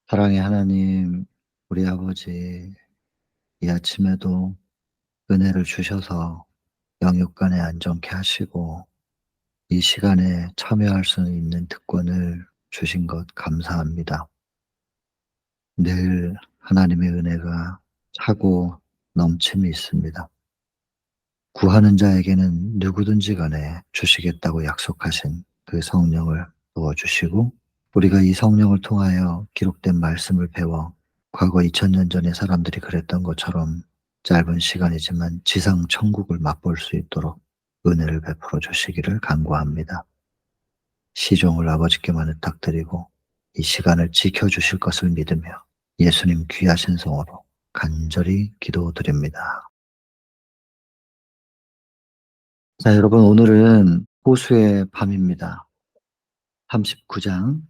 사랑의 하나님, 우리 아버지, 이 아침에도 은혜를 주셔서 영육간에 안정케 하시고 이 시간에 참여할 수 있는 특권을 주신 것 감사합니다. 늘 하나님의 은혜가 차고 넘침이 있습니다. 구하는 자에게는 누구든지 간에 주시겠다고 약속하신 그 성령을 부어주시고 우리가 이 성령을 통하여 기록된 말씀을 배워 과거 2000년 전에 사람들이 그랬던 것처럼 짧은 시간이지만 지상 천국을 맛볼 수 있도록 은혜를 베풀어 주시기를 간구합니다. 시종을 아버지께만 부탁드리고 이 시간을 지켜주실 것을 믿으며 예수님 귀하신 성으로 간절히 기도드립니다. 자, 여러분, 오늘은 호수의 밤입니다. 39장.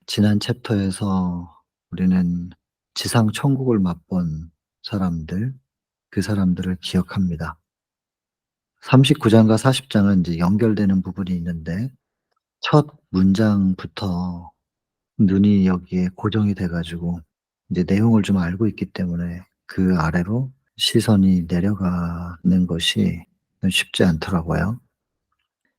지난 챕터에서 우리는 지상 천국을 맛본 사람들, 그 사람들을 기억합니다. 39장과 40장은 이제 연결되는 부분이 있는데 첫 문장부터 눈이 여기에 고정이 돼 가지고 이제 내용을 좀 알고 있기 때문에 그 아래로 시선이 내려가는 것이 쉽지 않더라고요.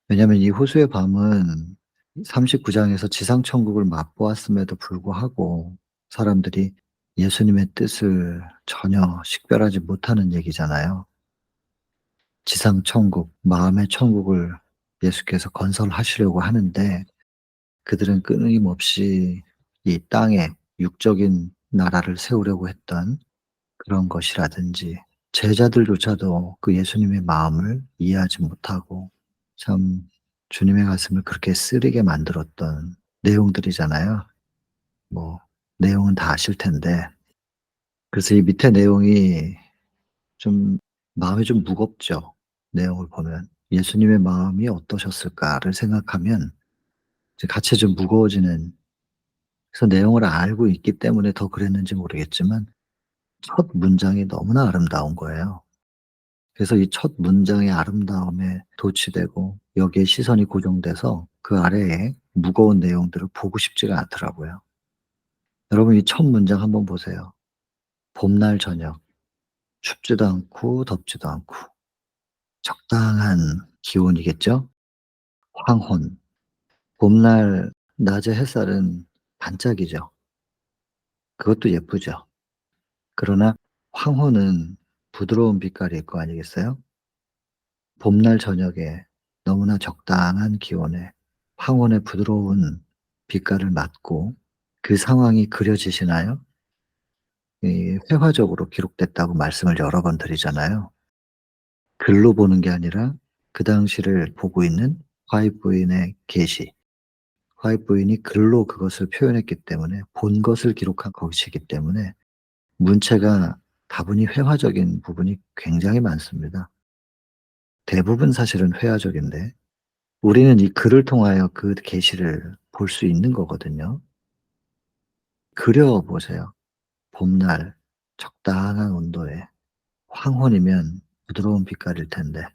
왜냐하면 이 호수의 밤은 39장에서 지상 천국을 맛보았음에도 불구하고 사람들이 예수님의 뜻을 전혀 식별하지 못하는 얘기잖아요. 지상 천국, 마음의 천국을 예수께서 건설하시려고 하는데 그들은 끊임없이 이 땅에 육적인 나라를 세우려고 했던 그런 것이라든지 제자들조차도 그 예수님의 마음을 이해하지 못하고 참 주님의 가슴을 그렇게 쓰리게 만들었던 내용들이잖아요. 뭐 내용은 다 아실 텐데 그래서 이 밑에 내용이 좀 마음이 좀 무겁죠. 내용을 보면. '예수님의 마음이 어떠셨을까.'를 생각하면 이제 같이 좀 무거워지는, 그래서 내용을 알고 있기 때문에 더 그랬는지 모르겠지만 첫 문장이 너무나 아름다운 거예요. 그래서 이 첫 문장의 아름다움에 도취되고 여기에 시선이 고정돼서 그 아래에 무거운 내용들을 보고 싶지가 않더라고요. 여러분, 이 첫 문장 한번 보세요. 봄날 저녁, 춥지도 않고 덥지도 않고 적당한 기온이겠죠? 황혼. 봄날 낮의 햇살은 반짝이죠. 그것도 예쁘죠. 그러나 황혼은 부드러운 빛깔일 거 아니겠어요? 봄날 저녁에 너무나 적당한 기온에 황혼의 부드러운 빛깔을 맞고 그 상황이 그려지시나요? 이 회화적으로 기록됐다고 말씀을 여러 번 드리잖아요. 글로 보는 게 아니라 그 당시를 보고 있는 화이트 부인의 계시, 화이트 부인이 글로 그것을 표현했기 때문에 본 것을 기록한 것이기 때문에 문체가 다분히 회화적인 부분이 굉장히 많습니다. 대부분 사실은 회화적인데 우리는 이 글을 통하여 그 계시를 볼 수 있는 거거든요. 그려 보세요. 봄날 적당한 온도에 황혼이면 부드러운 빛깔일 텐데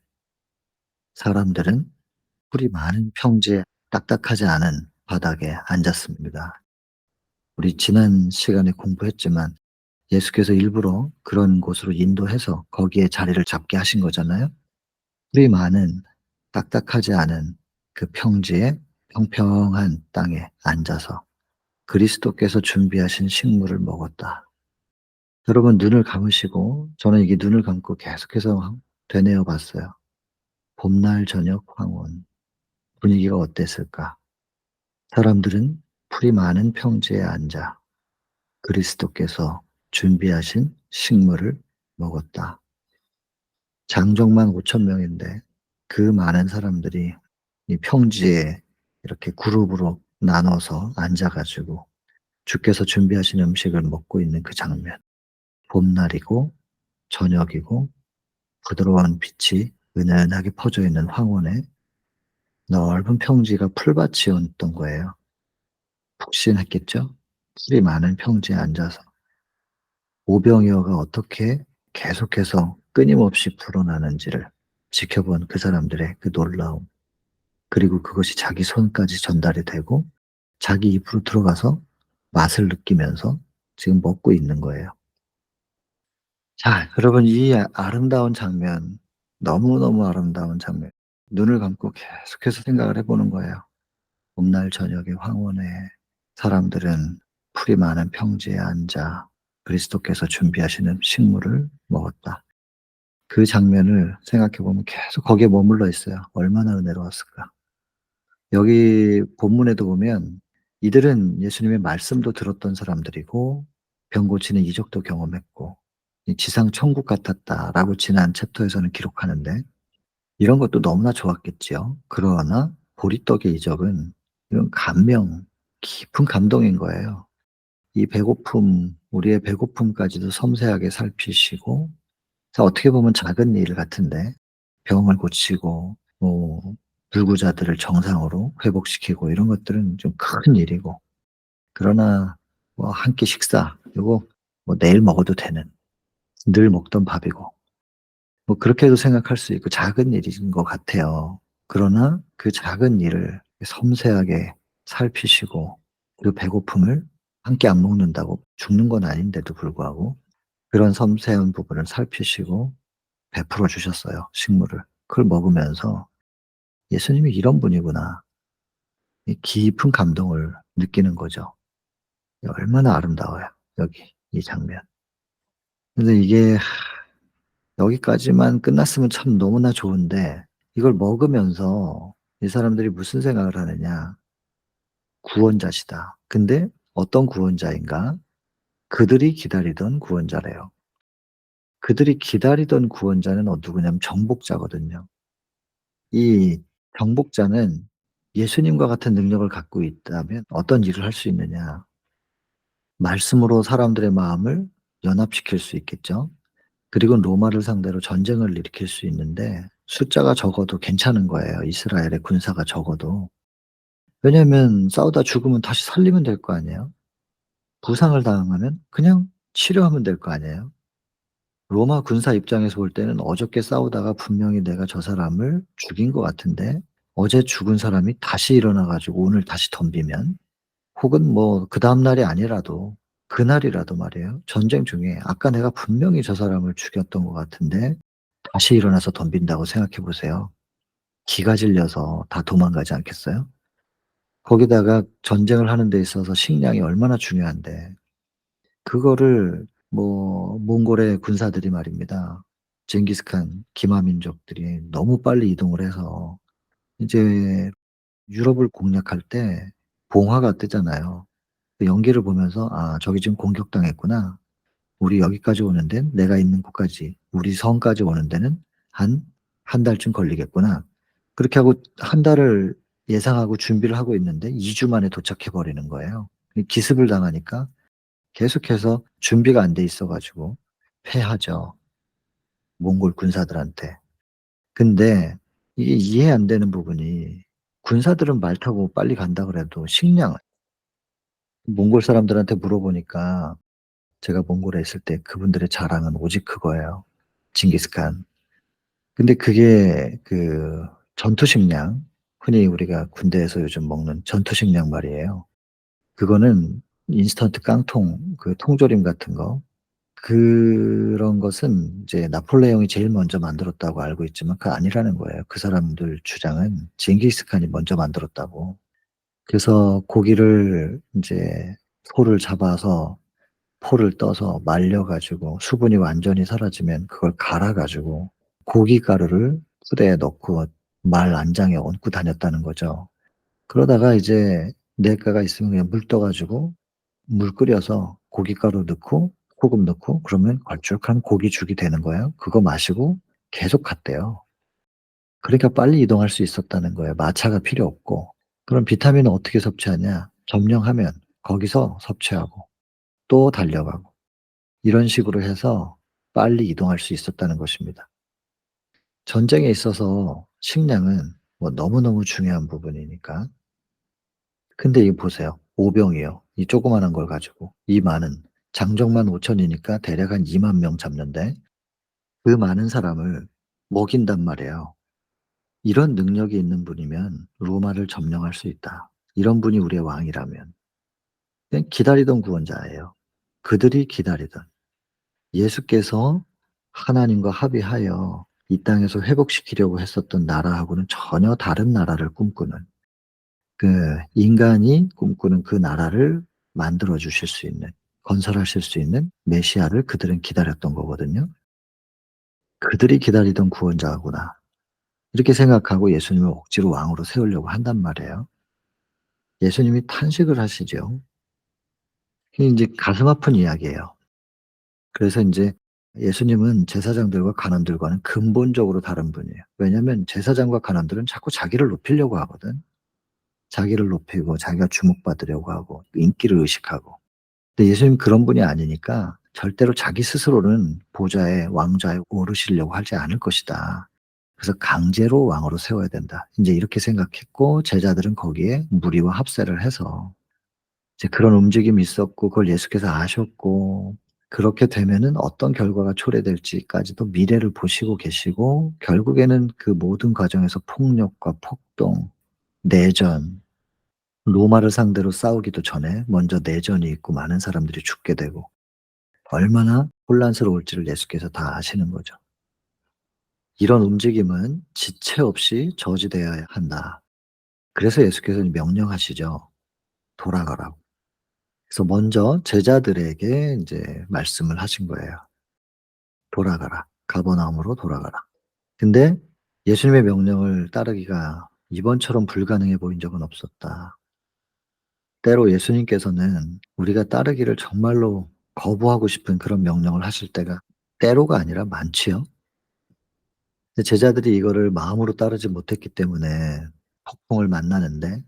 사람들은 풀이 많은 평지에 딱딱하지 않은 바닥에 앉았습니다. 우리 지난 시간에 공부했지만 예수께서 일부러 그런 곳으로 인도해서 거기에 자리를 잡게 하신 거잖아요. 풀이 많은 딱딱하지 않은 그 평지에 평평한 땅에 앉아서 그리스도께서 준비하신 식물을 먹었다. 여러분, 눈을 감으시고, 저는 이게 눈을 감고 계속해서 되뇌어 봤어요. 봄날 저녁 황혼. 분위기가 어땠을까? 사람들은 풀이 많은 평지에 앉아 그리스도께서 준비하신 식물을 먹었다. 장정만 5천 명인데 그 많은 사람들이 이 평지에 이렇게 그룹으로 나눠서 앉아 가지고 주께서 준비하신 음식을 먹고 있는 그 장면. 봄날이고 저녁이고 부드러운 빛이 은은하게 퍼져 있는 황혼에 넓은 평지가 풀밭이었던 거예요. 푹신했겠죠? 풀이 많은 평지에 앉아서 오병이어가 어떻게 계속해서 끊임없이 불어나는지를 지켜본 그 사람들의 그 놀라움, 그리고 그것이 자기 손까지 전달이 되고 자기 입으로 들어가서 맛을 느끼면서 지금 먹고 있는 거예요. 자, 여러분, 이 아름다운 장면, 너무너무 아름다운 장면, 눈을 감고 계속해서 생각을 해 보는 거예요. 봄날 저녁의 황혼에 사람들은 풀이 많은 평지에 앉아 그리스도께서 준비하시는 식물을 먹었다. 그 장면을 생각해 보면 계속 거기에 머물러 있어요. 얼마나 은혜로웠을까. 여기 본문에도 보면 이들은 예수님의 말씀도 들었던 사람들이고 병 고치는 이적도 경험했고 이 "지상 천국 같았다."라고 지난 챕터에서는 기록하는데 이런 것도 너무나 좋았겠지요. 그러나 보리떡의 이적은 이건 감명, 깊은 감동인 거예요. 이 배고픔, 우리의 배고픔까지도 섬세하게 살피시고, 자, 어떻게 보면 작은 일 같은데 병을 고치고 뭐 불구자들을 정상으로 회복시키고 이런 것들은 좀 큰 일이고, 그러나 뭐 한 끼 식사 요거 뭐 내일 먹어도 되는 늘 먹던 밥이고 뭐 그렇게도 생각할 수 있고 작은 일인 것 같아요. 그러나 그 작은 일을 섬세하게 살피시고 그 배고픔을 한 끼 안 먹는다고 죽는 건 아닌데도 불구하고 그런 섬세한 부분을 살피시고 베풀어 주셨어요, 식물을. 그걸 먹으면서 '예수님이 이런 분이구나.' 이 깊은 감동을 느끼는 거죠. 얼마나 아름다워요, 여기 이 장면. 근데 이게 여기까지만 끝났으면 참 너무나 좋은데 이걸 먹으면서 이 사람들이 무슨 생각을 하느냐. '구원자시다.' 근데 어떤 구원자인가? 그들이 기다리던 구원자래요. 그들이 기다리던 구원자는 누구냐면 정복자거든요. 이 정복자는 예수님과 같은 능력을 갖고 있다면 어떤 일을 할 수 있느냐. 말씀으로 사람들의 마음을 연합시킬 수 있겠죠. 그리고 로마를 상대로 전쟁을 일으킬 수 있는데 숫자가 적어도 괜찮은 거예요, 이스라엘의 군사가 적어도. 왜냐하면 싸우다 죽으면 다시 살리면 될 거 아니에요. 부상을 당하면 그냥 치료하면 될 거 아니에요. 로마 군사 입장에서 볼 때는 어저께 싸우다가 분명히 내가 저 사람을 죽인 것 같은데 어제 죽은 사람이 다시 일어나 가지고 오늘 다시 덤비면, 혹은 뭐 그다음 날이 아니라도 그날이라도 말이에요. 전쟁 중에 아까 내가 분명히 저 사람을 죽였던 것 같은데 다시 일어나서 덤빈다고 생각해 보세요. 기가 질려서 다 도망가지 않겠어요? 거기다가 전쟁을 하는 데 있어서 식량이 얼마나 중요한데 그거를 뭐 몽골의 군사들이 말입니다. 징기스칸 기마 민족들이 너무 빨리 이동을 해서 이제 유럽을 공략할 때 봉화가 뜨잖아요. 그 연기를 보면서 '아 저기 지금 공격당했구나. 우리 여기까지 오는 데는 내가 있는 곳까지 우리 성까지 오는 데는 한 한 달쯤 걸리겠구나.' 그렇게 하고 한 달을 예상하고 준비를 하고 있는데 2주 만에 도착해 버리는 거예요. 이 기습을 당하니까 계속해서 준비가 안 돼 있어 가지고 패하죠, 몽골 군사들한테. 근데 이게 이해 안 되는 부분이 군사들은 말 타고 빨리 간다 그래도 식량을, 몽골 사람들한테 물어보니까 제가 몽골에 있을 때 그분들의 자랑은 오직 그거예요. 징기스칸. 근데 그게 그 전투 식량, 흔히 우리가 군대에서 요즘 먹는 전투 식량 말이에요. 그거는 인스턴트 깡통 그 통조림 같은 거, 그런 것은 이제 나폴레옹이 제일 먼저 만들었다고 알고 있지만 그거 아니라는 거예요. 그 사람들 주장은 징기스칸이 먼저 만들었다고. 그래서 고기를 인제 소를 잡아서 포를 떠서 말려 가지고 수분이 완전히 사라지면 그걸 갈아 가지고 고깃가루를 푸대에 넣고 말 안장에 얹고 다녔다는 거죠. 그러다가 이제 냇가가 있으면 그냥 물 떠 가지고 물 끓여서 고춧가루 넣고 소금 넣고 그러면 걸쭉한 고기죽이 되는 거예요. 그거 마시고 계속 갔대요. 그러니까 빨리 이동할 수 있었다는 거예요. 마차가 필요 없고. 그럼 비타민은 어떻게 섭취하냐? 점령하면 거기서 섭취하고 또 달려가고 이런 식으로 해서 빨리 이동할 수 있었다는 것입니다. 전쟁에 있어서 식량은 뭐 너무너무 중요한 부분이니까. 근데 이거 보세요. 오병이요. 이 조그마한 걸 가지고 이 많은, 장정만 5천 이니까 대략 한 2만 명 잡는데 그 많은 사람을 먹인단 말이에요. 이런 능력이 있는 분이면 로마를 점령할 수 있다. 이런 분이 우리의 왕이라면. 그냥 기다리던 구원자예요. 그들이 기다리던 예수께서 하나님과 합의하여 이 땅에서 회복시키려고 했었던 나라하고는 전혀 다른 나라를 꿈꾸는, 그 인간이 꿈꾸는 그 나라를 만들어 주실 수 있는, 건설하실 수 있는 메시아를 그들은 기다렸던 거거든요. '그들이 기다리던 구원자구나.' 이렇게 생각하고 예수님을 억지로 왕으로 세우려고 한단 말이에요. 예수님이 탄식을 하시죠. 이게 인제 가슴 아픈 이야기예요. 그래서 인제 예수님은 제사장들과 관원들과는 근본적으로 다른 분이에요. 왜냐하면 제사장과 관원들은 자꾸 자기를 높이려고 하거든. 자기를 높이고 자기가 주목받으려고 하고 인기를 의식하고. 근데 예수님은 그런 분이 아니니까 절대로 자기 스스로는 보좌에 왕좌에 오르시려고 하지 않을 것이다. 그래서 '강제로 왕으로 세워야 된다.' 인제 이렇게 생각했고, 제자들은 거기에 무리와 합세를 해서 이제 그런 움직임이 있었고, 그걸 예수께서 아셨고, 그렇게 되면은 어떤 결과가 초래될지까지도 미래를 보시고 계시고, 결국에는 그 모든 과정에서 폭력과 폭동, 내전, 로마를 상대로 싸우기도 전에 먼저 내전이 있고 많은 사람들이 죽게 되고 얼마나 혼란스러울지를 예수께서 다 아시는 거죠. 이런 움직임은 지체 없이 저지되어야 한다. 그래서 예수께서는 명령하시죠. 돌아가라고. 그래서 먼저 제자들에게 인제 말씀을 하신 거예요. "돌아가라. 가버나움으로 돌아가라." 근데 예수님의 명령을 따르기가 이번처럼 불가능해 보인 적은 없었다. 때로 예수님께서는 우리가 따르기를 정말로 거부하고 싶은 그런 명령을 하실 때가 때로가 아니라 많지요. 근데 제자들이 이거를 마음으로 따르지 못했기 때문에 폭풍을 만나는데,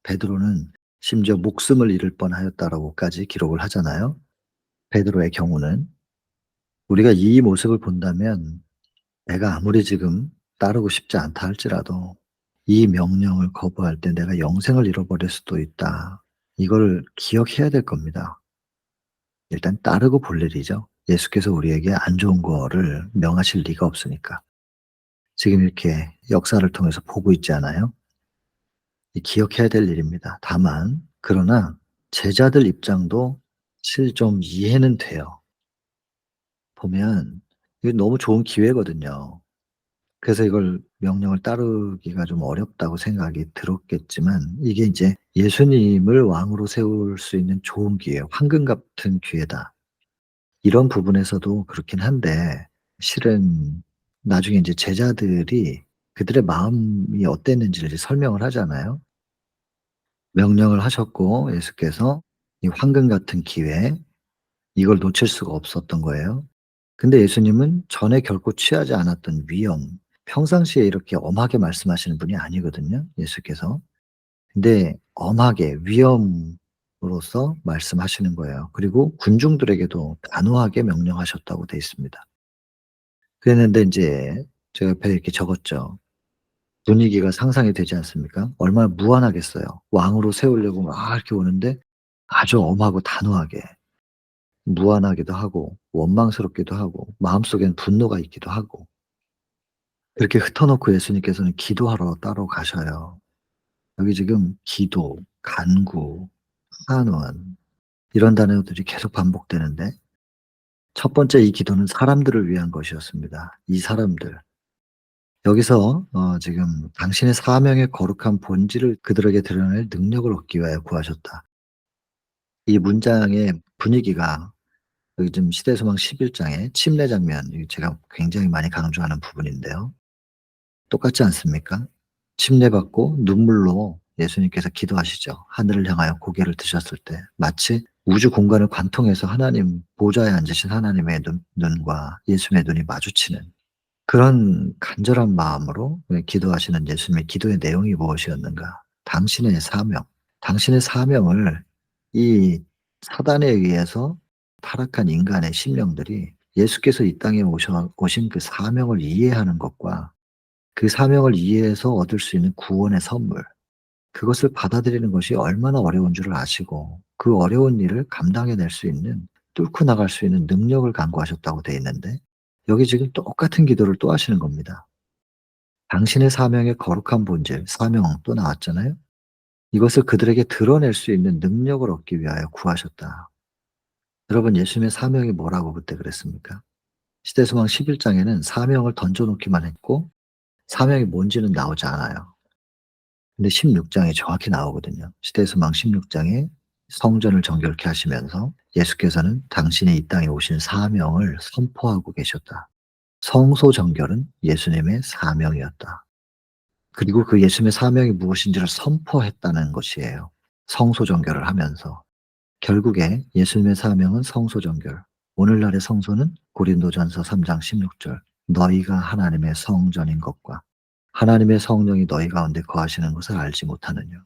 베드로는 심지어 목숨을 잃을 뻔하였다라고까지 기록을 하잖아요. 베드로의 경우는. 우리가 이 모습을 본다면 내가 아무리 지금 따르고 싶지 않다 할지라도 이 명령을 거부할 때 내가 영생을 잃어버릴 수도 있다. 이걸 기억해야 될 겁니다. 일단 따르고 볼 일이죠. 예수께서 우리에게 안 좋은 거를 명하실 리가 없으니까. 지금 이렇게 역사를 통해서 보고 있지 않아요? 이 기억해야 될 일입니다. 다만 그러나 제자들 입장도 사실 좀 이해는 돼요. 보면 이게 너무 좋은 기회거든요. 그래서 이걸 명령을 따르기가 좀 어렵다고 생각이 들었겠지만, 이게 인제 예수님을 왕으로 세울 수 있는 좋은 기회, 황금 같은 기회다. 이런 부분에서도 그렇긴 한데, 실은 나중에 인제 제자들이 그들의 마음이 어땠는지를 이제 설명을 하잖아요. 명령을 하셨고 예수께서 이 황금 같은 기회, 이걸 놓칠 수가 없었던 거예요. 근데 예수님은 전에 결코 취하지 않았던 위험, 평상시에 이렇게 엄하게 말씀하시는 분이 아니거든요, 예수께서. 근데 엄하게 위엄으로써 말씀하시는 거예요. 그리고 군중들에게도 단호하게 명령하셨다고 돼 있습니다. 그랬는데 인제 제가 옆에 이렇게 적었죠. 분위기가 상상이 되지 않습니까? 얼마나 무안하겠어요. 왕으로 세우려고 막 이렇게 오는데 아주 엄하고 단호하게, 무안하기도 하고 원망스럽기도 하고 마음속엔 분노가 있기도 하고, 그렇게 흩어놓고 예수님께서는 기도하러 따로 가셔요. 여기 지금 기도, 간구, 환원, 이런 단어들이 계속 반복되는데, 첫 번째 이 기도는 사람들을 위한 것이었습니다. 이 사람들. 여기서 지금 "당신의 사명의 거룩한 본질을 그들에게 드러낼 능력을 얻기 위하여 구하셨다." 이 문장의 분위기가 여기 지금 시대소망 11 장의 침례 장면, 이 제가 굉장히 많이 강조하는 부분인데요. 똑같지 않습니까? 침례받고 눈물로 예수님께서 기도하시죠. 하늘을 향하여 고개를 드셨을 때 마치 우주 공간을 관통해서 하나님 보좌에 앉으신 하나님의 눈과 예수님의 눈이 마주치는 그런 간절한 마음으로 기도하시는 예수님의 기도의 내용이 무엇이었는가? 당신의 사명, 당신의 사명을 이 사단에 의해서 타락한 인간의 심령들이 예수께서 이 땅에 오신 그 사명을 이해하는 것과 그 사명을 이해해서 얻을 수 있는 구원의 선물, 그것을 받아들이는 것이 얼마나 어려운 줄을 아시고 그 어려운 일을 감당해낼 수 있는, 뚫고 나갈 수 있는 능력을 간구하셨다고 돼 있는데, 여기 지금 똑같은 기도를 또 하시는 겁니다. 당신의 사명의 거룩한 본질, 사명 또 나왔잖아요. 이것을 그들에게 드러낼 수 있는 능력을 얻기 위하여 구하셨다. 여러분 예수님의 사명이 뭐라고 그때 그랬습니까? 시대소망 11장에는 사명을 던져 놓기만 했고 사명이 뭔지는 나오지 않아요. 근데 16장에 정확히 나오거든요. 시대소망 16장에 성전을 정결케 하시면서 예수께서는 당신이 이 땅에 오신 사명을 선포하고 계셨다. 성소 정결은 예수님의 사명이었다. 그리고 그 예수님의 사명이 무엇인지를 선포했다는 것이에요. 성소 정결을 하면서. 결국에 예수님의 사명은 성소 정결. 오늘날의 성소는 고린도전서 3장 16절 너희가 하나님의 성전인 것과 하나님의 성령이 너희 가운데 거하시는 것을 알지 못하느냐.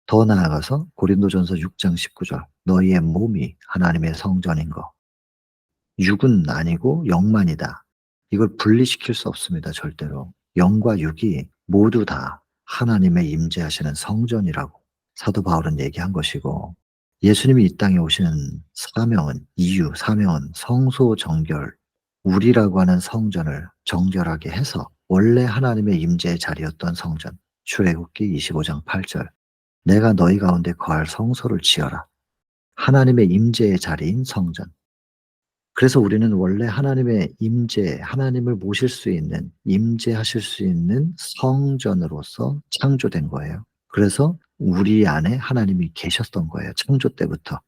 더 나아가서 고린도전서 6장 19절 너희의 몸이 하나님의 성전인 것. 육은 아니고 영만이다. 이걸 분리시킬 수 없습니다. 절대로. 영과 육이 모두 다 하나님의 임재하시는 성전이라고 사도 바울은 얘기한 것이고 예수님이 이 땅에 오시는 사명은 사명은 성소 정결, 우리라고 하는 성전을 정결하게 해서 원래 하나님의 임재의 자리였던 성전, 출애굽기 25장 8절 내가 너희 가운데 거할 성소를 지어라. 하나님의 임재의 자리인 성전. 그래서 우리는 원래 하나님의 임재, 하나님을 모실 수 있는, 임재하실 수 있는 성전으로서 창조된 거예요. 그래서 우리 안에 하나님이 계셨던 거예요. 창조 때부터.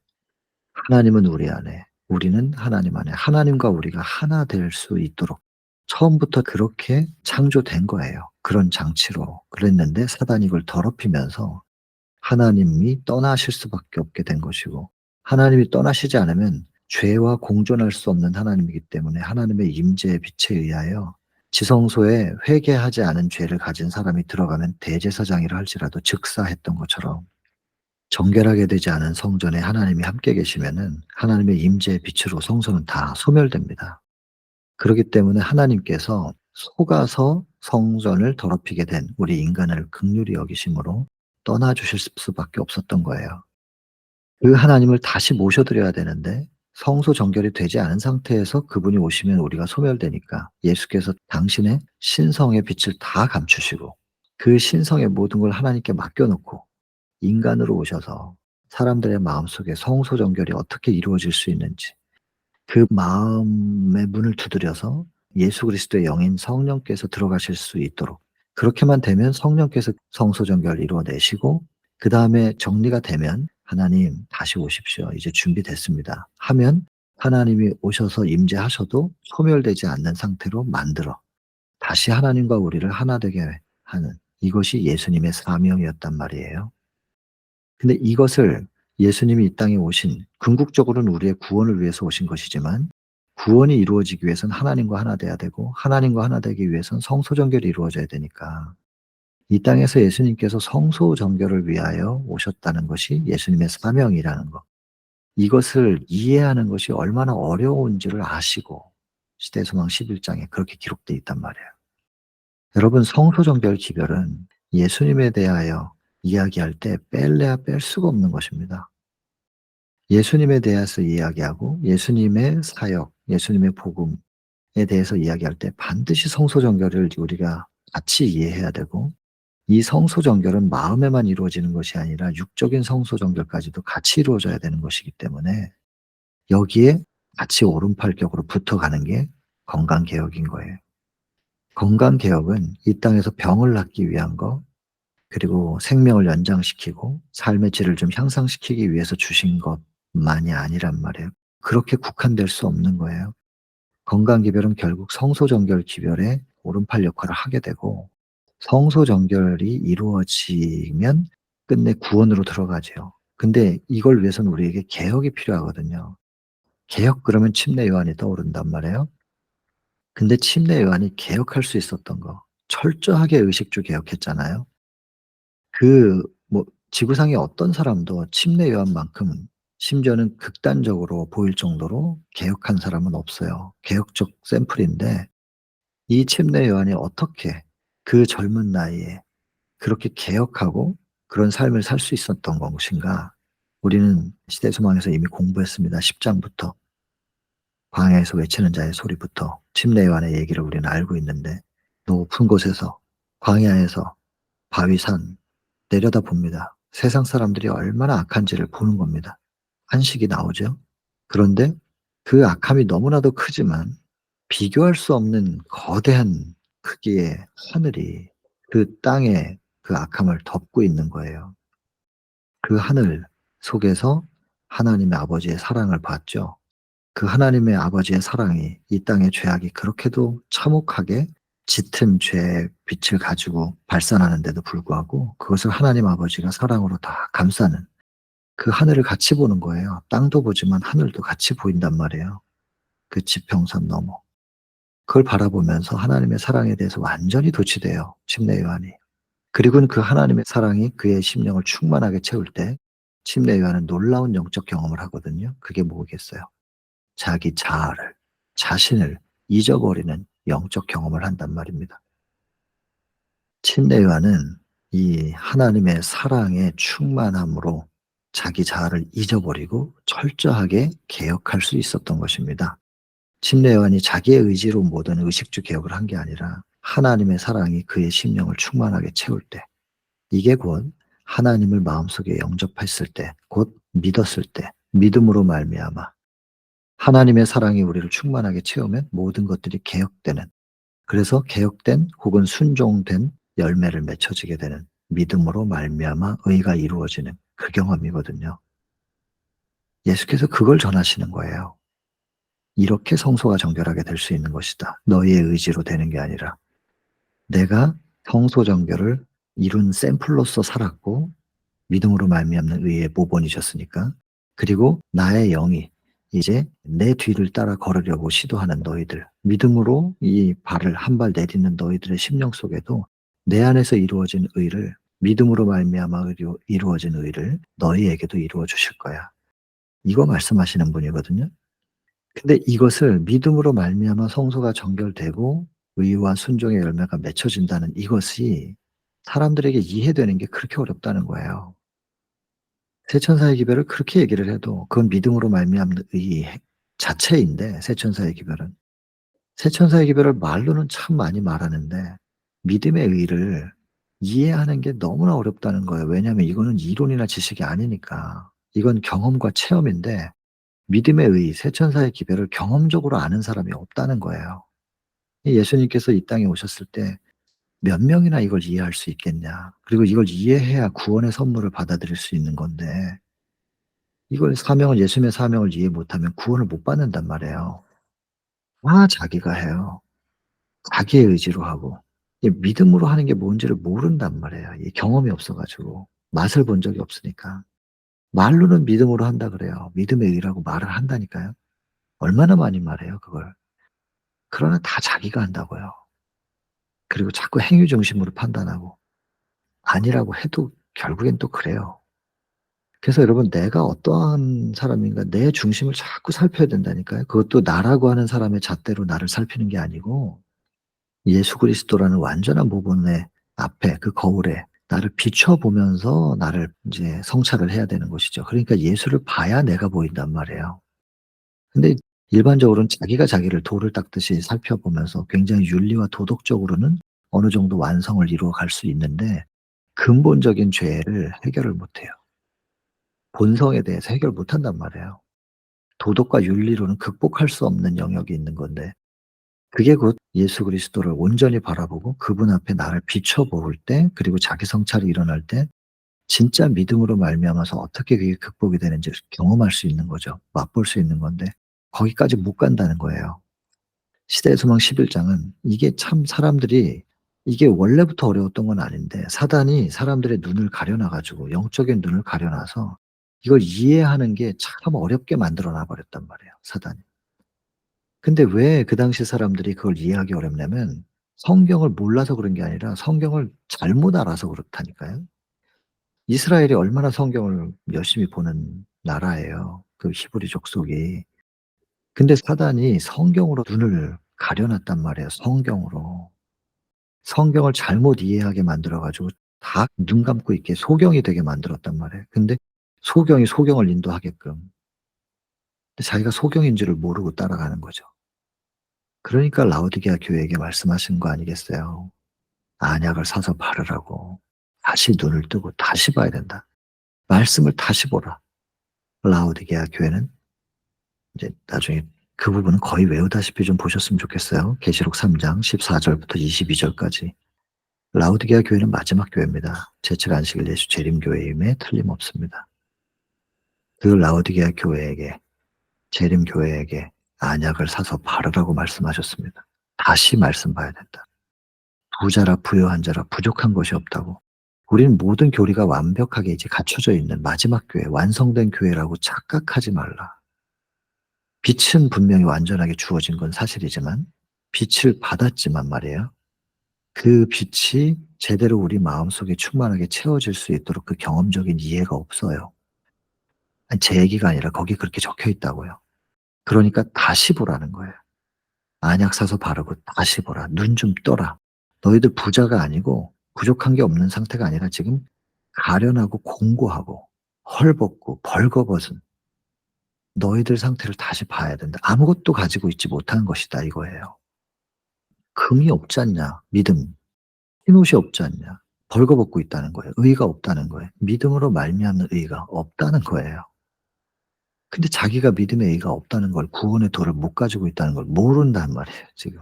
하나님은 우리 안에, 우리는 하나님 안에, 하나님과 우리가 하나 될 수 있도록 처음부터 그렇게 창조된 거예요. 그런 장치로. 그랬는데 사단이 이걸 더럽히면서 하나님이 떠나실 수밖에 없게 된 것이고 하나님이 떠나시지 않으면 죄와 공존할 수 없는 하나님이기 때문에 하나님의 임재의 빛에 의하여 지성소에 회개하지 않은 죄를 가진 사람이 들어가면 대제사장이라 할지라도 즉사했던 것처럼 정결하게 되지 않은 성전에 하나님이 함께 계시면은 하나님의 임재의 빛으로 성소는 다 소멸됩니다. 그렇기 때문에 하나님께서 속아서 성전을 더럽히게 된 우리 인간을 긍휼히 여기심으로 떠나 주실 수밖에 없었던 거예요. 그 하나님을 다시 모셔드려야 되는데 성소 정결이 되지 않은 상태에서 그분이 오시면 우리가 소멸되니까 예수께서 당신의 신성의 빛을 다 감추시고 그 신성의 모든 걸 하나님께 맡겨놓고 인간으로 오셔서 사람들의 마음속에 성소 정결이 어떻게 이루어질 수 있는지 그 마음의 문을 두드려서 예수 그리스도의 영인 성령께서 들어가실 수 있도록 그렇게만 되면 성령께서 성소 정결을 이루어내시고 그다음에 정리가 되면 "하나님 다시 오십시오. 이제 준비됐습니다." 하면 하나님이 오셔서 임재하셔도 소멸되지 않는 상태로 만들어 다시 하나님과 우리를 하나 되게 하는 이것이 예수님의 사명이었단 말이에요. 근데 이것을 예수님이 이 땅에 오신 궁극적으로는 우리의 구원을 위해서 오신 것이지만 구원이 이루어지기 위해서는 하나님과 하나 돼야 되고 하나님과 하나 되기 위해서는 성소 정결이 이루어져야 되니까 이 땅에서 예수님께서 성소 정결을 위하여 오셨다는 것이 예수님의 사명이라는 것. 이것을 이해하는 것이 얼마나 어려운지를 아시고 시대소망 11장에 그렇게 기록되어 있단 말이에요. 여러분 성소 정결 기별은 예수님에 대하여 이야기할 때 뺄래야 뺄 수가 없는 것입니다. 예수님에 대해서 이야기하고 예수님의 사역, 예수님의 복음에 대해서 이야기할 때 반드시 성소 정결을 우리가 같이 이해해야 되고 이 성소 정결은 마음에만 이루어지는 것이 아니라 육적인 성소 정결까지도 같이 이루어져야 되는 것이기 때문에 여기에 같이 오른팔격으로 붙어가는 게 건강개혁인 거예요. 건강개혁은 이 땅에서 병을 낫기 위한 거 그리고 생명을 연장시키고 삶의 질을 좀 향상시키기 위해서 주신 것만이 아니란 말이에요. 그렇게 국한될 수 없는 거예요. 건강기별은 결국 성소정결 기별의 오른팔 역할을 하게 되고 성소정결이 이루어지면 끝내 구원으로 들어가죠. 근데 이걸 위해서는 우리에게 개혁이 필요하거든요. 개혁 그러면 침례 요한이 떠오른단 말이에요. 근데 침례 요한이 개혁할 수 있었던 거 철저하게 의식주 개혁했잖아요. 그 뭐 지구상의 어떤 사람도 침례 요한만큼 심지어는 극단적으로 보일 정도로 개혁한 사람은 없어요. 개혁적 샘플인데 이 침례 요한이 어떻게 그 젊은 나이에 그렇게 개혁하고 그런 삶을 살 수 있었던 것인가? 우리는 시대소망에서 이미 공부했습니다. 10 장부터. 광야에서 외치는 자의 소리부터 침례 요한의 얘기를 우리는 알고 있는데 높은 곳에서 광야에서 바위산 내려다봅니다. 세상 사람들이 얼마나 악한지를 보는 겁니다. 한식이 나오죠. 그런데 그 악함이 너무나도 크지만 비교할 수 없는 거대한 크기의 하늘이 그 땅에 그 악함을 덮고 있는 거예요. 그 하늘 속에서 하나님의 아버지의 사랑을 봤죠. 그 하나님의 아버지의 사랑이 이 땅의 죄악이 그렇게도 참혹하게 짙은 죄의 빛을 가지고 발산하는데도 불구하고 그것을 하나님 아버지가 사랑으로 다 감싸는 그 하늘을 같이 보는 거예요. 땅도 보지만 하늘도 같이 보인단 말이에요. 그 지평선 너머. 그걸 바라보면서 하나님의 사랑에 대해서 완전히 도취돼요, 침례 요한이. 그리고는 그 하나님의 사랑이 그의 심령을 충만하게 채울 때 침례 요한은 놀라운 영적 경험을 하거든요. 그게 뭐겠어요? 자기 자아를, 자신을 잊어버리는 영적 경험을 한단 말입니다. 침례 요한은 이 하나님의 사랑의 충만함으로 자기 자아를 잊어버리고 철저하게 개혁할 수 있었던 것입니다. 침례 요한이 자기의 의지로 모든 의식주 개혁을 한 게 아니라 하나님의 사랑이 그의 심령을 충만하게 채울 때, 이게 곧 하나님을 마음속에 영접했을 때, 곧 믿었을 때, 믿음으로 말미암아 하나님의 사랑이 우리를 충만하게 채우면 모든 것들이 개혁되는, 그래서 개혁된 혹은 순종된 열매를 맺혀지게 되는, 믿음으로 말미암아 의가 이루어지는 그 경험이거든요. 예수께서 그걸 전하시는 거예요. 이렇게 성소가 정결하게 될 수 있는 것이다. 너희의 의지로 되는 게 아니라 내가 성소 정결을 이룬 샘플로서 살았고 믿음으로 말미암는 의의 모본이셨으니까. 그리고 나의 영이 이제 내 뒤를 따라 걸으려고 시도하는 너희들, 믿음으로 이 발을 한 발 내딛는 너희들의 심령 속에도 내 안에서 이루어진 의를, 믿음으로 말미암아 이루어진 의를 너희에게도 이루어 주실 거야. 이거 말씀하시는 분이거든요. 근데 이것을 믿음으로 말미암아 성소가 정결되고 의와 순종의 열매가 맺혀진다는 이것이 사람들에게 이해되는 게 그렇게 어렵다는 거예요. 세천사의 기별을 그렇게 얘기를 해도 그건 믿음으로 말미암는 의 자체인데, 세천사의 기별은. 세천사의 기별을 말로는 참 많이 말하는데 믿음의 의를 이해하는 게 너무나 어렵다는 거예요. 왜냐하면 이거는 이론이나 지식이 아니니까. 이건 경험과 체험인데 믿음의 의, 세천사의 기별을 경험적으로 아는 사람이 없다는 거예요. 예수님께서 이 땅에 오셨을 때 몇 명이나 이걸 이해할 수 있겠냐. 그리고 이걸 이해해야 구원의 선물을 받아들일 수 있는 건데 이걸 사명을, 예수님의 사명을 이해 못하면 구원을 못 받는단 말이에요. 다 자기가 해요. 자기의 의지로 하고. 이 믿음으로 하는 게 뭔지를 모른단 말이에요. 이 경험이 없어 가지고. 맛을 본 적이 없으니까. 말로는 믿음으로 한다 그래요. 믿음의 의라고 말을 한다니까요. 얼마나 많이 말해요, 그걸. 그러나 다 자기가 한다고요. 그리고 자꾸 행위 중심으로 판단하고 아니라고 해도 결국엔 또 그래요. 그래서 여러분, 내가 어떠한 사람인가 내 중심을 자꾸 살펴야 된다니까요. 그것도 나라고 하는 사람의 잣대로 나를 살피는 게 아니고 예수 그리스도라는 완전한 모본의 앞에 그 거울에 나를 비춰 보면서 나를 인제 성찰을 해야 되는 것이죠. 그러니까 예수를 봐야 내가 보인단 말이에요. 근데 일반적으로는 자기가 자기를 돌을 닦듯이 살펴보면서 굉장히 윤리와 도덕적으로는 어느 정도 완성을 이루어 갈 수 있는데 근본적인 죄를 해결을 못 해요. 본성에 대해서 해결 못 한단 말이에요. 도덕과 윤리로는 극복할 수 없는 영역이 있는 건데 그게 곧 예수 그리스도를 온전히 바라보고 그분 앞에 나를 비춰 볼 때, 그리고 자기 성찰이 일어날 때 진짜 믿음으로 말미암아서 어떻게 그게 극복이 되는지를 경험할 수 있는 거죠. 맛볼 수 있는 건데 거기까지 못 간다는 거예요. 시대의 소망 11 장은 이게 참 사람들이, 이게 원래부터 어려웠던 건 아닌데 사단이 사람들의 눈을 가려 놔 가지고, 영적인 눈을 가려 놔서 이걸 이해하는 게 참 어렵게 만들어 놔 버렸단 말이에요, 사단이. 근데 왜 그 당시 사람들이 그걸 이해하기 어렵냐면 성경을 몰라서 그런 게 아니라 성경을 잘못 알아서 그렇다니까요. 이스라엘이 얼마나 성경을 열심히 보는 나라예요, 그 히브리 족속이. 근데 사단이 성경으로 눈을 가려 놨단 말이에요, 성경으로. 성경을 잘못 이해하게 만들어 가지고 다 눈 감고 있게 소경이 되게 만들었단 말이에요. 근데 소경이 소경을 인도하게끔. 근데 자기가 소경인 줄을 모르고 따라가는 거죠. 그러니까 라오디게아 교회에게 말씀하신 거 아니겠어요. 안약을 사서 바르라고. 다시 눈을 뜨고 다시 봐야 된다. 말씀을 다시 보라. 라오디게아 교회는 이제 나중에 그 부분은 거의 외우다시피 좀 보셨으면 좋겠어요. 계시록 3장 14 절부터 22 절까지. 라오디게아 교회는 마지막 교회입니다. 제칠 안식일 예수 재림 교회임에 틀림없습니다. 그 라오디게아 교회에게 재림 교회에게 안약을 사서 바르라고 말씀하셨습니다. 다시 말씀 봐야 된다. 부자라 부유한 자라 부족한 것이 없다고. 우리는 모든 교리가 완벽하게 이제 갖춰져 있는 마지막 교회, 완성된 교회라고 착각하지 말라. 빛은 분명히 완전하게 주어진 건 사실이지만 빛을 받았지만 말이에요. 그 빛이 제대로 우리 마음속에 충만하게 채워질 수 있도록 그 경험적인 이해가 없어요. 아니, 제 얘기가 아니라 거기 그렇게 적혀 있다고요. 그러니까 다시 보라는 거예요. 안약 사서 바르고 다시 보라. 눈 좀 떠라. 너희들 부자가 아니고 부족한 게 없는 상태가 아니라 지금 가련하고 공고하고 헐벗고 벌거벗은 너희들 상태를 다시 봐야 된다. 아무것도 가지고 있지 못한 것이다 이거예요. 금이 없지 않냐? 믿음. 흰옷이 없지 않냐? 벌거벗고 있다는 거예요. 의가 없다는 거예요. 믿음으로 말미암는 의가 없다는 거예요. 근데 자기가 믿음의 의가 없다는 걸 구원의 도를 못 가지고 있다는 걸 모른단 말이에요 지금.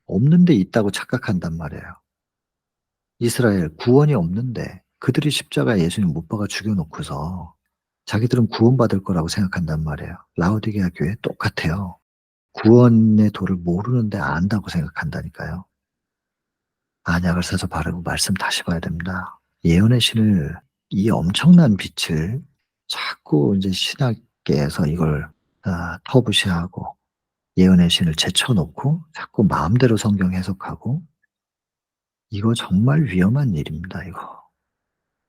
없는데 있다고 착각한단 말이에요. 이스라엘 구원이 없는데 그들이 십자가에 예수님 못 박아 죽여 놓고서 자기들은 구원받을 거라고 생각한단 말이에요. 라오디게아 교회 똑같아요. 구원의 도를 모르는데 안다고 생각한다니까요. 안약을 사서 바르고 말씀 다시 봐야 됩니다. 예언의 신을 이 엄청난 빛을 자꾸 이제 신학계에서 이걸 터부시하고 예언의 신을 제쳐놓고 자꾸 마음대로 성경 해석하고 이거 정말 위험한 일입니다, 이거.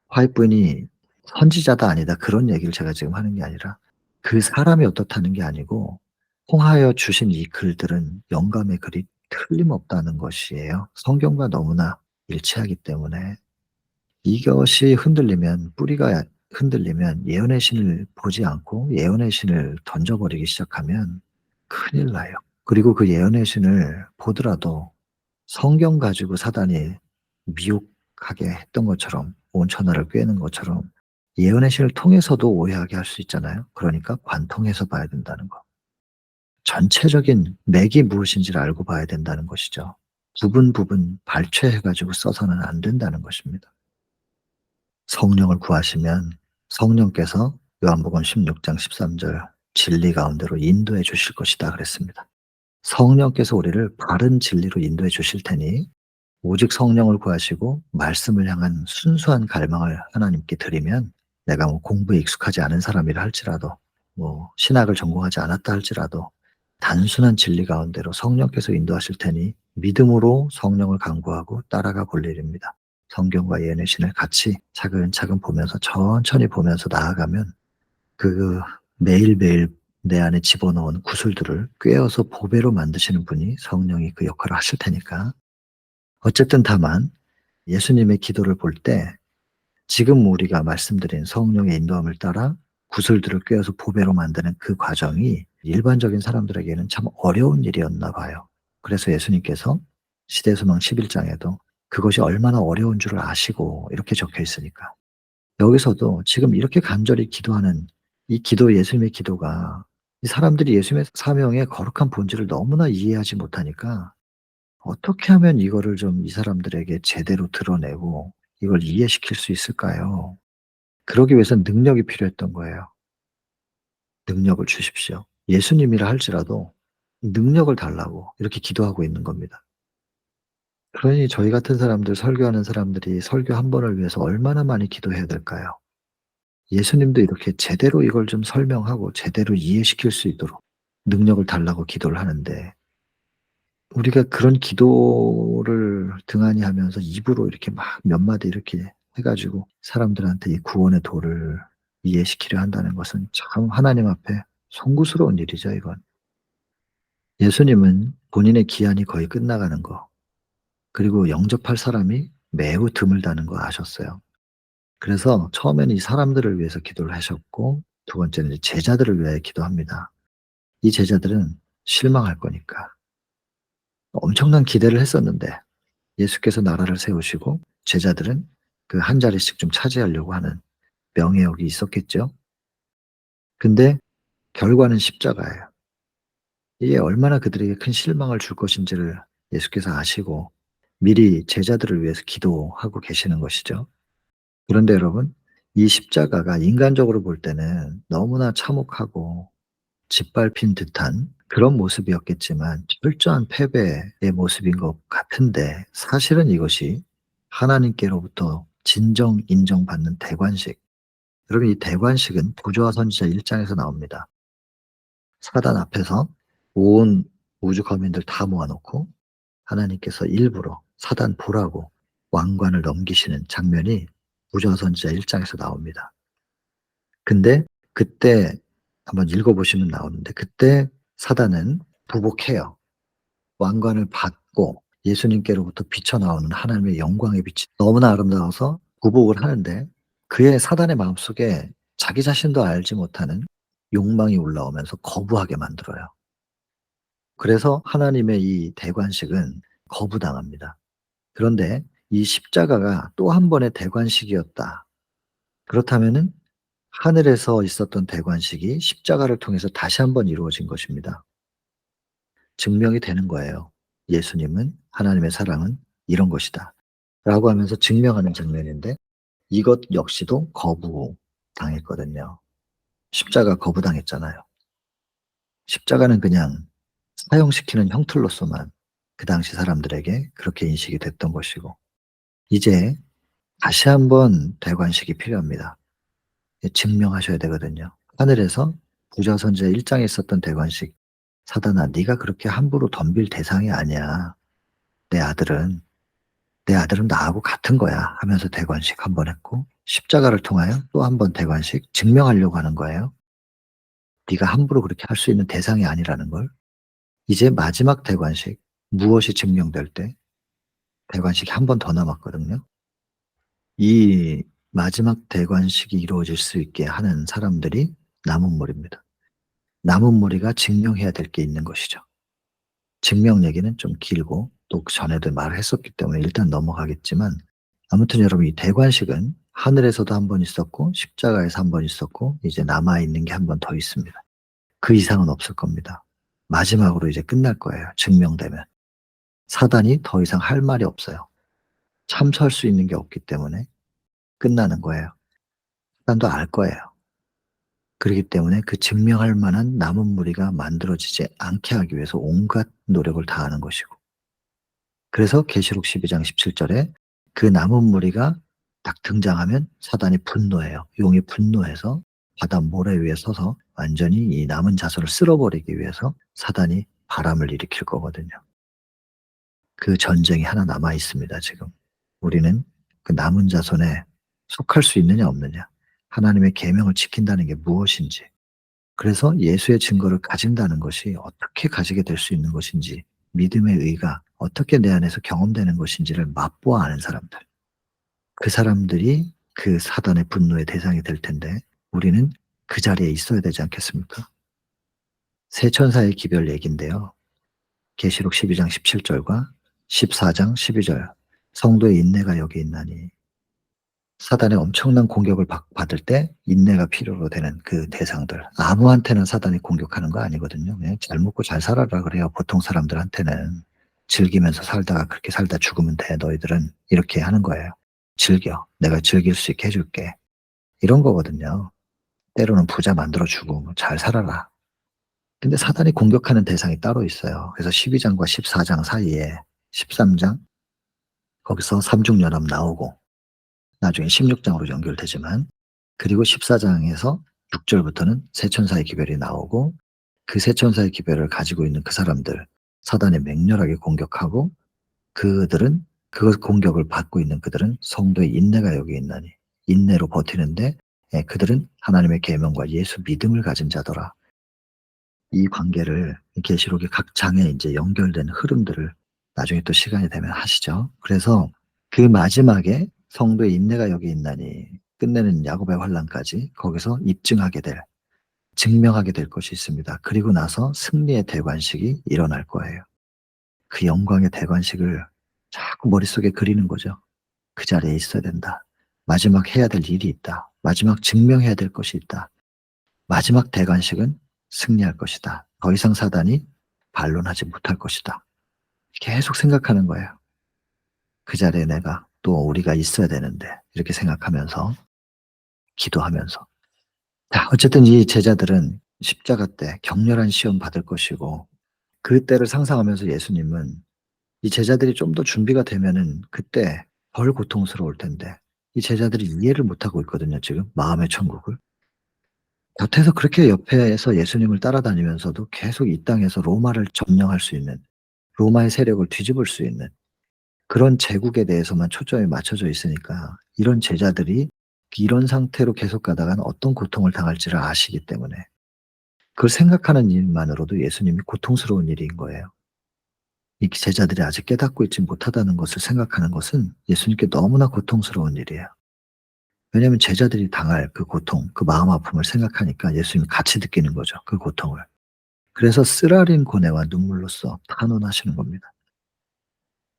화이트분이 선지자다 아니다 그런 얘기를 제가 지금 하는 게 아니라 그 사람이 어떻다는 게 아니고 통하여 주신 이 글들은 영감의 글이 틀림없다는 것이에요. 성경과 너무나 일치하기 때문에 이것이 흔들리면 뿌리가 흔들리면 예언의 신을 보지 않고 예언의 신을 던져버리기 시작하면 큰일 나요. 그리고 그 예언의 신을 보더라도 성경 가지고 사단이 미혹하게 했던 것처럼 온 천하를 꿰는 것처럼 예언의 신을 통해서도 오해하게 할 수 있잖아요. 그러니까 관통해서 봐야 된다는 거. 전체적인 맥이 무엇인지를 알고 봐야 된다는 것이죠. 부분 발췌해 가지고 써서는 안 된다는 것입니다. 성령을 구하시면 성령께서 요한복음 16장 13절 진리 가운데로 인도해 주실 것이다 그랬습니다. 성령께서 우리를 바른 진리로 인도해 주실 테니 오직 성령을 구하시고 말씀을 향한 순수한 갈망을 하나님께 드리면 내가 뭐 공부에 익숙하지 않은 사람이라 할지라도 뭐 신학을 전공하지 않았다 할지라도 단순한 진리 가운데로 성령께서 인도하실 테니 믿음으로 성령을 간구하고 따라가 볼 일입니다. 성경과 예언의 신을 같이 차근차근 보면서 천천히 보면서 나아가면 그 매일매일 내 안에 집어넣은 구슬들을 꿰어서 보배로 만드시는 분이 성령이 그 역할을 하실 테니까 어쨌든 다만 예수님의 기도를 볼 때 지금 우리가 말씀드린 성령의 인도함을 따라 구슬들을 꿰어서 보배로 만드는 그 과정이 일반적인 사람들에게는 참 어려운 일이었나 봐요. 그래서 예수님께서 시대소망 11장에도 그것이 얼마나 어려운 줄을 아시고 이렇게 적혀 있으니까. 여기서도 지금 이렇게 간절히 기도하는 이 기도 예수님의 기도가 이 사람들이 예수님의 사명의 거룩한 본질을 너무나 이해하지 못하니까 어떻게 하면 이거를 좀 이 사람들에게 제대로 드러내고 이걸 이해시킬 수 있을까요? 그러기 위해선 능력이 필요했던 거예요. 능력을 주십시오. 예수님이라 할지라도 능력을 달라고 이렇게 기도하고 있는 겁니다. 그러니 저희 같은 사람들 설교하는 사람들이 설교 한 번을 위해서 얼마나 많이 기도해야 될까요? 예수님도 이렇게 제대로 이걸 좀 설명하고 제대로 이해시킬 수 있도록 능력을 달라고 기도를 하는데 우리가 그런 기도를 등한히 하면서 입으로 이렇게 막 몇 마디 이렇게 해 가지고 사람들한테 이 구원의 도를 이해시키려 한다는 것은 참 하나님 앞에 송구스러운 일이죠 이건. 예수님은 본인의 기한이 거의 끝나가는 거 그리고 영접할 사람이 매우 드물다는 거 아셨어요. 그래서 처음에는 이 사람들을 위해서 기도를 하셨고 두 번째는 이제 제자들을 위하여 기도합니다. 이 제자들은 실망할 거니까. 엄청난 기대를 했었는데 예수께서 나라를 세우시고 제자들은 그 한 자리씩 좀 차지하려고 하는 명예욕이 있었겠죠. 근데 결과는 십자가예요. 이게 얼마나 그들에게 큰 실망을 줄 것인지를 예수께서 아시고 미리 제자들을 위해서 기도하고 계시는 것이죠. 그런데 여러분, 이 십자가가 인간적으로 볼 때는 너무나 참혹하고 짓밟힌 듯한 그런 모습이었겠지만 철저한 패배의 모습인 것 같은데, 사실은 이것이 하나님께로부터 진정 인정받는 대관식. 여러분, 이 대관식은 부조화 선지자 1장에서 나옵니다. 사단 앞에서 온 우주 거민들 다 모아놓고 하나님께서 일부러 사단 보라고 왕관을 넘기시는 장면이 부조화 선지자 1장에서 나옵니다. 근데 그때 한번 읽어보시면 나오는데, 그때 사단은 부복해요. 왕관을 받고 예수님께로부터 비쳐나오는 하나님의 영광의 빛이 너무나 아름다워서 부복을 하는데, 그의 사단의 마음속에 자기 자신도 알지 못하는 욕망이 올라오면서 거부하게 만들어요. 그래서 하나님의 이 대관식은 거부당합니다. 그런데 이 십자가가 또 한 번의 대관식이었다. 그렇다면은 하늘에서 있었던 대관식이 십자가를 통해서 다시 한번 이루어진 것입니다. 증명이 되는 거예요. 예수님은, 하나님의 사랑은 이런 것이다 라고 하면서 증명하는 장면인데, 이것 역시도 거부당했거든요. 십자가 거부당했잖아요. 십자가는 그냥 사형시키는 형틀로서만 그 당시 사람들에게 그렇게 인식이 됐던 것이고, 이제 다시 한번 대관식이 필요합니다. 증명하셔야 되거든요. 하늘에서 부자선지자 1장에 있었던 대관식. 사단아, 네가 그렇게 함부로 덤빌 대상이 아니야. 내 아들은 내 아들은 나하고 같은 거야 하면서 대관식 한 번 했고, 십자가를 통하여 또 한 번 대관식 증명하려고 하는 거예요. 네가 함부로 그렇게 할 수 있는 대상이 아니라는 걸. 이제 마지막 대관식, 무엇이 증명될 때 대관식이 한 번 더 남았거든요. 이 마지막 대관식이 이루어질 수 있게 하는 사람들이 남은 무리입니다. 남은 무리가 증명해야 될 게 있는 것이죠. 증명 얘기는 좀 길고 또 그 전에도 말을 했었기 때문에 일단 넘어가겠지만, 아무튼 여러분, 이 대관식은 하늘에서도 한 번 있었고 십자가에서 한 번 있었고 이제 남아있는 게 한 번 더 있습니다. 그 이상은 없을 겁니다. 마지막으로 이제 끝날 거예요. 증명되면. 사단이 더 이상 할 말이 없어요. 참수할 수 있는 게 없기 때문에 끝나는 거예요. 사단도 알 거예요. 그렇기 때문에 그 증명할 만한 남은 무리가 만들어지지 않게 하기 위해서 온갖 노력을 다하는 것이고, 그래서 계시록 12장 17절에 그 남은 무리가 딱 등장하면 사단이 분노해요. 용이 분노해서 바다 모래 위에 서서 완전히 이 남은 자손을 쓸어버리기 위해서 사단이 바람을 일으킬 거거든요. 그 전쟁이 하나 남아 있습니다, 지금. 우리는 그 남은 자손에 속할 수 있느냐 없느냐, 하나님의 계명을 지킨다는 게 무엇인지, 그래서 예수의 증거를 가진다는 것이 어떻게 가지게 될 수 있는 것인지, 믿음의 의가 어떻게 내 안에서 경험되는 것인지를 맛보아 아는 사람들. 그 사람들이 그 사단의 분노의 대상이 될 텐데, 우리는 그 자리에 있어야 되지 않겠습니까? 세 천사의 기별 얘기인데요. 계시록 12장 17절과 14장 12절. 성도의 인내가 여기 있나니. 사단의 엄청난 공격을 받을 때 인내가 필요로 되는 그 대상들. 아무한테나 사단이 공격하는 거 아니거든요. 그냥 잘 먹고 잘 살아라 그래요. 보통 사람들한테는. 즐기면서 살다가 그렇게 살다 죽으면 돼, 너희들은. 이렇게 하는 거예요. 즐겨. 내가 즐길 수 있게 해줄게. 이런 거거든요. 때로는 부자 만들어주고 잘 살아라. 근데 사단이 공격하는 대상이 따로 있어요. 그래서 12장과 14장 사이에 13장, 거기서 삼중연합 나오고 나중에 16장으로 연결되지만, 그리고 14장에서 6절부터는 세천사의 기별이 나오고, 그 세천사의 기별을 가지고 있는 그 사람들, 사단이 맹렬하게 공격하고, 그들은, 그 공격을 받고 있는 그들은 성도의 인내가 여기 있나니, 인내로 버티는데, 그들은 하나님의 계명과 예수 믿음을 가진 자더라. 이 관계를 계시록의 각 장에 이제 연결된 흐름들을 나중에 또 시간이 되면 하시죠. 그래서 그 마지막에 성도의 인내가 여기 있나니 끝내는 야곱의 환난까지 거기서 입증하게 될, 증명하게 될 것이 있습니다. 그리고 나서 승리의 대관식이 일어날 거예요. 그 영광의 대관식을 자꾸 머릿속에 그리는 거죠. 그 자리에 있어야 된다. 마지막 해야 될 일이 있다. 마지막 증명해야 될 것이 있다. 마지막 대관식은 승리할 것이다. 더 이상 사단이 반론하지 못할 것이다. 계속 생각하는 거예요. 그 자리에 내가 또 우리가 있어야 되는데 이렇게 생각하면서 기도하면서. 자, 어쨌든 이 제자들은 십자가 때 격렬한 시험 받을 것이고 그때를 상상하면서 예수님은 이 제자들이 좀 더 준비가 되면은 그때 덜 고통스러울 텐데 이 제자들이 이해를 못하고 있거든요 지금 마음의 천국을. 곁에서 그렇게 옆에서 예수님을 따라다니면서도 계속 이 땅에서 로마를 점령할 수 있는 로마의 세력을 뒤집을 수 있는 그런 제국에 대해서만 초점이 맞춰져 있으니까 이런 제자들이 이런 상태로 계속 가다가는 어떤 고통을 당할지를 아시기 때문에 그걸 생각하는 일만으로도 예수님이 고통스러운 일인 거예요. 이 제자들이 아직 깨닫고 있지 못하다는 것을 생각하는 것은 예수님께 너무나 고통스러운 일이에요. 왜냐하면 제자들이 당할 그 고통, 그 마음 아픔을 생각하니까 예수님이 같이 느끼는 거죠, 그 고통을. 그래서 쓰라린 고뇌와 눈물로써 탄원하시는 겁니다.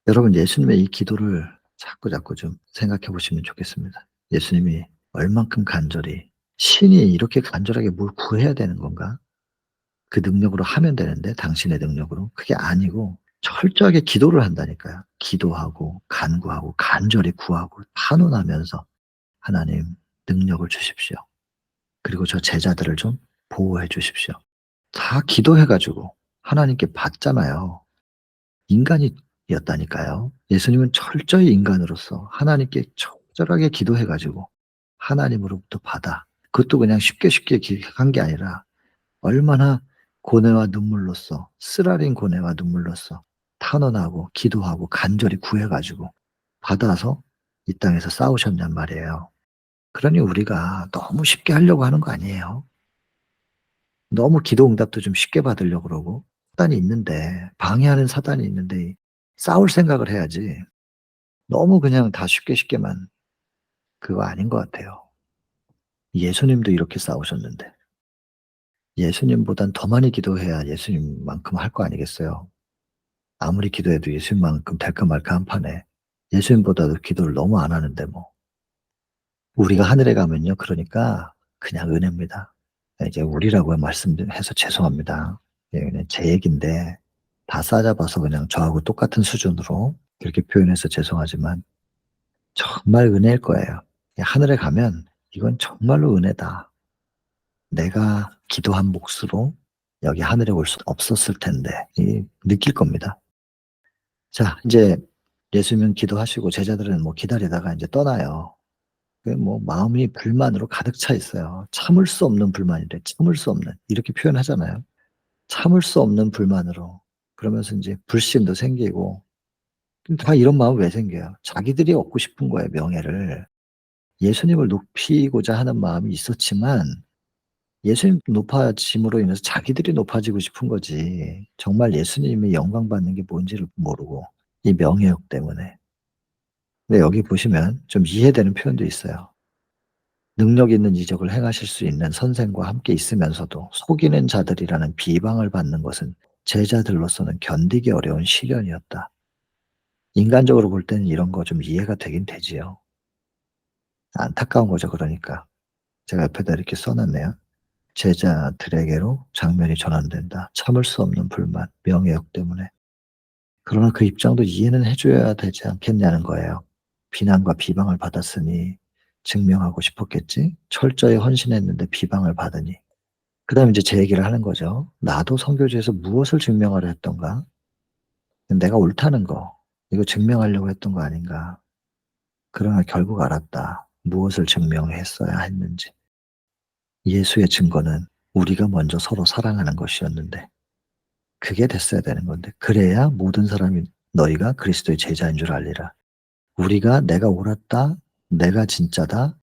여러분 예수님의 이 기도를 자꾸자꾸 좀 생각해 보시면 좋겠습니다. 예수님이 얼만큼 간절히 '신이 이렇게 간절하게 뭘 구해야 되는 건가? 그 능력으로 하면 되는데 당신의 능력으로.' 그게 아니고 철저하게 기도를 한다니까요. 기도하고 간구하고 간절히 구하고 탄원하면서 "하나님 능력을 주십시오. 그리고 저 제자들을 좀 보호해 주십시오." 다 기도해 가지고 하나님께 받잖아요. 인간이었다니까요. 예수님은 철저히 인간으로서 하나님께 적절하게 기도해 가지고 하나님으로부터 받아 그것도 그냥 쉽게 쉽게 한 게 아니라 얼마나 고뇌와 눈물로써 쓰라린 고뇌와 눈물로써 탄원하고 기도하고 간절히 구해 가지고 받아서 이 땅에서 싸우셨냔 말이에요. 그러니 우리가 너무 쉽게 하려고 하는 거 아니에요. 너무 기도 응답도 좀 쉽게 받으려고 그러고 사단이 있는데 방해하는 사단이 있는데 싸울 생각을 해야지 너무 그냥 다 쉽게 쉽게만 그거 아닌 것 같아요. 예수님도 이렇게 싸우셨는데 예수님보단 더 많이 기도해야 예수님만큼 할 거 아니겠어요. 아무리 기도해도 예수님만큼 될까 말까 한 판에 예수님보다도 기도를 너무 안 하는데 뭐. 우리가 하늘에 가면요 그러니까 그냥 은혜입니다. 이제 우리라고 말씀해서 죄송합니다. 예 그냥 제 얘기인데 다 싸잡아서 그냥 저하고 똑같은 수준으로 그렇게 표현해서 죄송하지만 정말 은혜일 거예요. 하늘에 가면 '이건 정말로 은혜다. 내가 기도한 몫으로 여기 하늘에 올 수 없었을 텐데.' 이 느낄 겁니다. 자 인제 예수님은 기도하시고 제자들은 뭐 기다리다가 인제 떠나요. 그 뭐 마음이 불만으로 가득 차 있어요. 참을 수 없는 불만이래. 참을 수 없는 이렇게 표현하잖아요. 참을 수 없는 불만으로. 그러면서 인제 불신도 생기고 다 이런 마음이 왜 생겨요? 자기들이 얻고 싶은 거예요, 명예를. 예수님을 높이고자 하는 마음이 있었지만 예수님 높아짐으로 인해서 자기들이 높아지고 싶은 거지 정말 예수님이 영광 받는 게 뭔지를 모르고 이 명예욕 때문에. 근데 여기 보시면 좀 이해되는 표현도 있어요. 능력 있는 이적을 행하실 수 있는 선생과 함께 있으면서도 속이는 자들이라는 비방을 받는 것은 제자들로서는 견디기 어려운 시련이었다. 인간적으로 볼 때는 이런 거 좀 이해가 되긴 되지요. 안타까운 거죠 그러니까. 제가 옆에다 이렇게 써 놨네요. "제자들에게로 장면이 전환된다. 참을 수 없는 불만, 명예욕 때문에." 그러나 그 입장도 이해는 해 줘야 되지 않겠냐는 거예요. 비난과 비방을 받았으니 증명하고 싶었겠지. 철저히 헌신했는데 비방을 받으니. 그다음에 이제 제 얘기를 하는 거죠. "나도 선교지에서 무엇을 증명하려 했던가? 내가 옳다는 거 이거 증명하려고 했던 거 아닌가. 그러나 결국 알았다. 무엇을 증명했어야 했는지. 예수의 증거는 우리가 먼저 서로 사랑하는 것이었는데 그게 됐어야 되는 건데 그래야 모든 사람이 너희가 그리스도의 제자인 줄 알리라." 우리가 '내가 옳았다. 내가 진짜다.'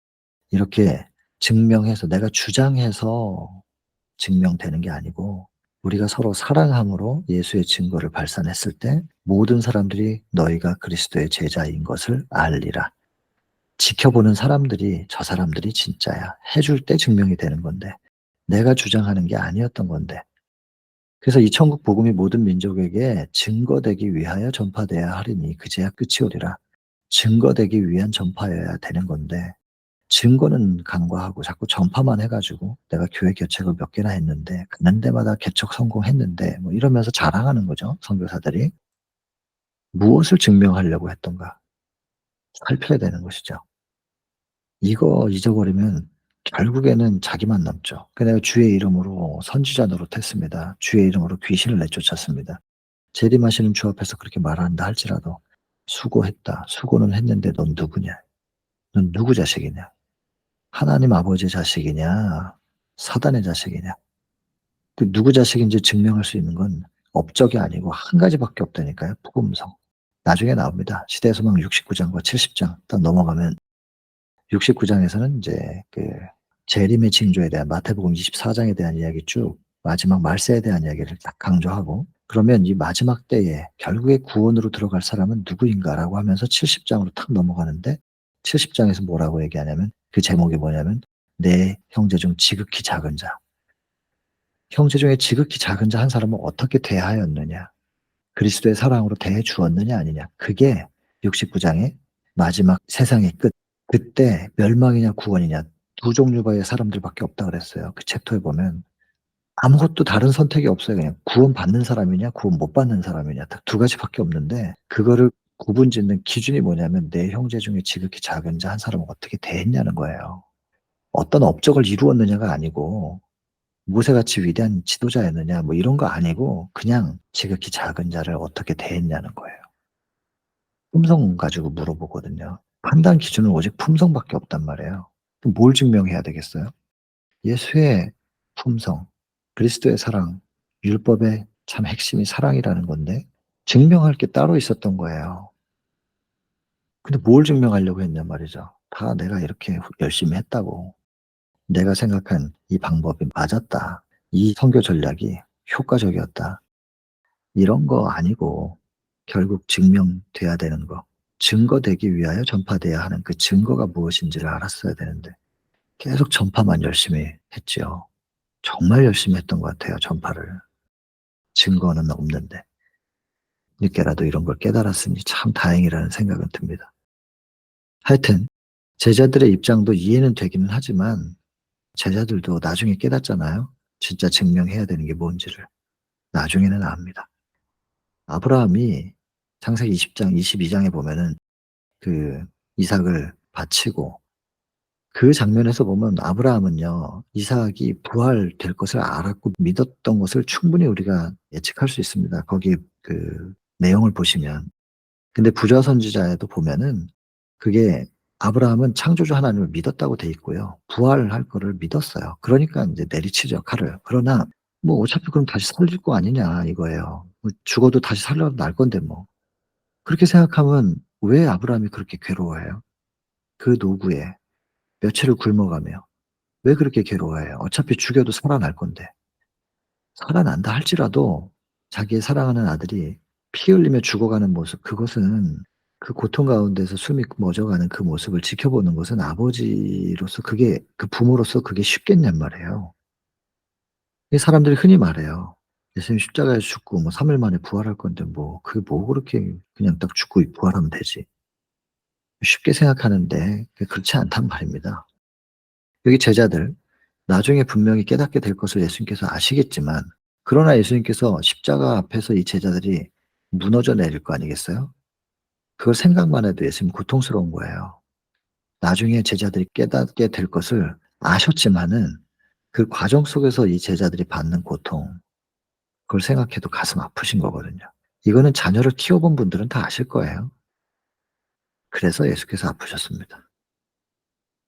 이렇게 증명해서 내가 주장해서 증명되는 게 아니고 우리가 서로 사랑함으로 예수의 증거를 발산했을 때 모든 사람들이 너희가 그리스도의 제자인 것을 알리라. 지켜보는 사람들이 '저 사람들이 진짜야.' 해줄 때 증명이 되는 건데 내가 주장하는 게 아니었던 건데 그래서 이 천국 복음이 모든 민족에게 증거되기 위하여 전파되어야 하리니 그제야 끝이 오리라. 증거되기 위한 전파여야 되는 건데 증거는 간과하고 자꾸 전파만 해 가지고 "내가 교회 개척을 몇 개나 했는데 가는 데마다 개척 성공했는데." 뭐 이러면서 자랑하는 거죠, 선교사들이. 무엇을 증명하려고 했던가 살펴야 되는 것이죠. 이거 잊어버리면 결국에는 자기만 남죠. 그 내가 주의 이름으로 선지자 노릇했습니다. 주의 이름으로 귀신을 내쫓았습니다. 재림하시는 주 앞에서 그렇게 말한다 할지라도 "수고했다. 수고는 했는데 넌 누구냐? 넌 누구 자식이냐? 하나님 아버지의 자식이냐? 사단의 자식이냐?" 그 누구 자식인지 증명할 수 있는 건 업적이 아니고 한 가지밖에 없다니까요. 복음성. 나중에 나옵니다. 시대소망 69 장과 70장 딱 넘어가면 69 장에서는 인제 그 재림의 징조에 대한 마태복음 24 장에 대한 이야기 쭉 마지막 말세에 대한 이야기를 딱 강조하고 그러면 이 마지막 때에 결국에 구원으로 들어갈 사람은 누구인가라고 하면서 70 장으로 탁 넘어가는데 70 장에서 뭐라고 얘기하냐면 그 제목이 뭐냐면 "내 형제 중 지극히 작은 자." 형제 중에 지극히 작은 자 한 사람은 어떻게 대하였느냐. 그리스도의 사랑으로 대해 주었느냐 아니냐. 그게 69 장의 마지막 세상의 끝. 그때 멸망이냐 구원이냐 두 종류의 사람들밖에 없다 그랬어요. 그 챕터에 보면 아무것도 다른 선택이 없어요. 그냥 구원받는 사람이냐 구원 못 받는 사람이냐 딱 두 가지밖에 없는데 그거를 구분짓는 기준이 뭐냐면 내 형제 중에 지극히 작은 자 한 사람은 어떻게 대했냐는 거예요. 어떤 업적을 이루었느냐가 아니고 모세같이 위대한 지도자였느냐 뭐 이런 거 아니고 그냥 지극히 작은 자를 어떻게 대했냐는 거예요. 품성 가지고 물어보거든요. 판단 기준은 오직 품성밖에 없단 말이에요. 그럼 뭘 증명해야 되겠어요? 예수의 품성, 그리스도의 사랑, 율법의 참 핵심이 사랑이라는 건데 증명할 게 따로 있었던 거예요. 근데 뭘 증명하려고 했냔 말이죠. 다 내가 이렇게 열심히 했다고. 내가 생각한 이 방법이 맞았다. 이 선교 전략이 효과적이었다. 이런 거 아니고 결국 증명돼야 되는 거. 증거되기 위하여 전파돼야 하는 그 증거가 무엇인지를 알았어야 되는데 계속 전파만 열심히 했지요. 정말 열심히 했던 것 같아요, 전파를. 증거는 없는데. 늦게라도 이런 걸 깨달았으니 참 다행이라는 생각은 듭니다. 하여튼 제자들의 입장도 이해는 되기는 하지만 제자들도 나중에 깨닫잖아요. 진짜 증명해야 되는 게 뭔지를. 나중에는 압니다. 아브라함이 창세기 20장 22 장에 보면은 그 이삭을 바치고 그 장면에서 보면 아브라함은요. 이삭이 부활될 것을 알았고 믿었던 것을 충분히 우리가 예측할 수 있습니다. 거기 그 내용을 보시면. 근데 부자 선지자에도 보면은 그게 아브라함은 창조주 하나님을 믿었다고 돼 있고요. 부활할 거를 믿었어요. 그러니까 인제 내리치죠, 칼을. 그러나 뭐 어차피 그럼 다시 살릴 거 아니냐 이거예요. 뭐 죽어도 다시 살려도 날 건데 뭐. 그렇게 생각하면 왜 아브라함이 그렇게 괴로워해요? 그 노구에 며칠을 굶어가며 왜 그렇게 괴로워해요? 어차피 죽여도 살아날 건데. 살아난다 할지라도 자기의 사랑하는 아들이 피 흘리며 죽어가는 모습 그것은 그 고통 가운데서 숨이 멎어가는 그 모습을 지켜보는 것은 아버지로서 그게 그 부모로서 그게 쉽겠냔 말이에요. 이 사람들이 흔히 말해요. "예수님 십자가에서 죽고 뭐 3일 만에 부활할 건데 뭐 그게 뭐 그렇게 그냥 딱 죽고 부활하면 되지." 쉽게 생각하는데 그게 그렇지 않단 말입니다. 여기 제자들 나중에 분명히 깨닫게 될 것을 예수님께서 아시겠지만 그러나 예수님께서 십자가 앞에서 이 제자들이 무너져 내릴 거 아니겠어요? 그걸 생각만 해도 예수님 고통스러운 거예요. 나중에 제자들이 깨닫게 될 것을 아셨지만은 그 과정 속에서 이 제자들이 받는 고통 그걸 생각해도 가슴 아프신 거거든요. 이거는 자녀를 키워본 분들은 다 아실 거예요. 그래서 예수께서 아프셨습니다.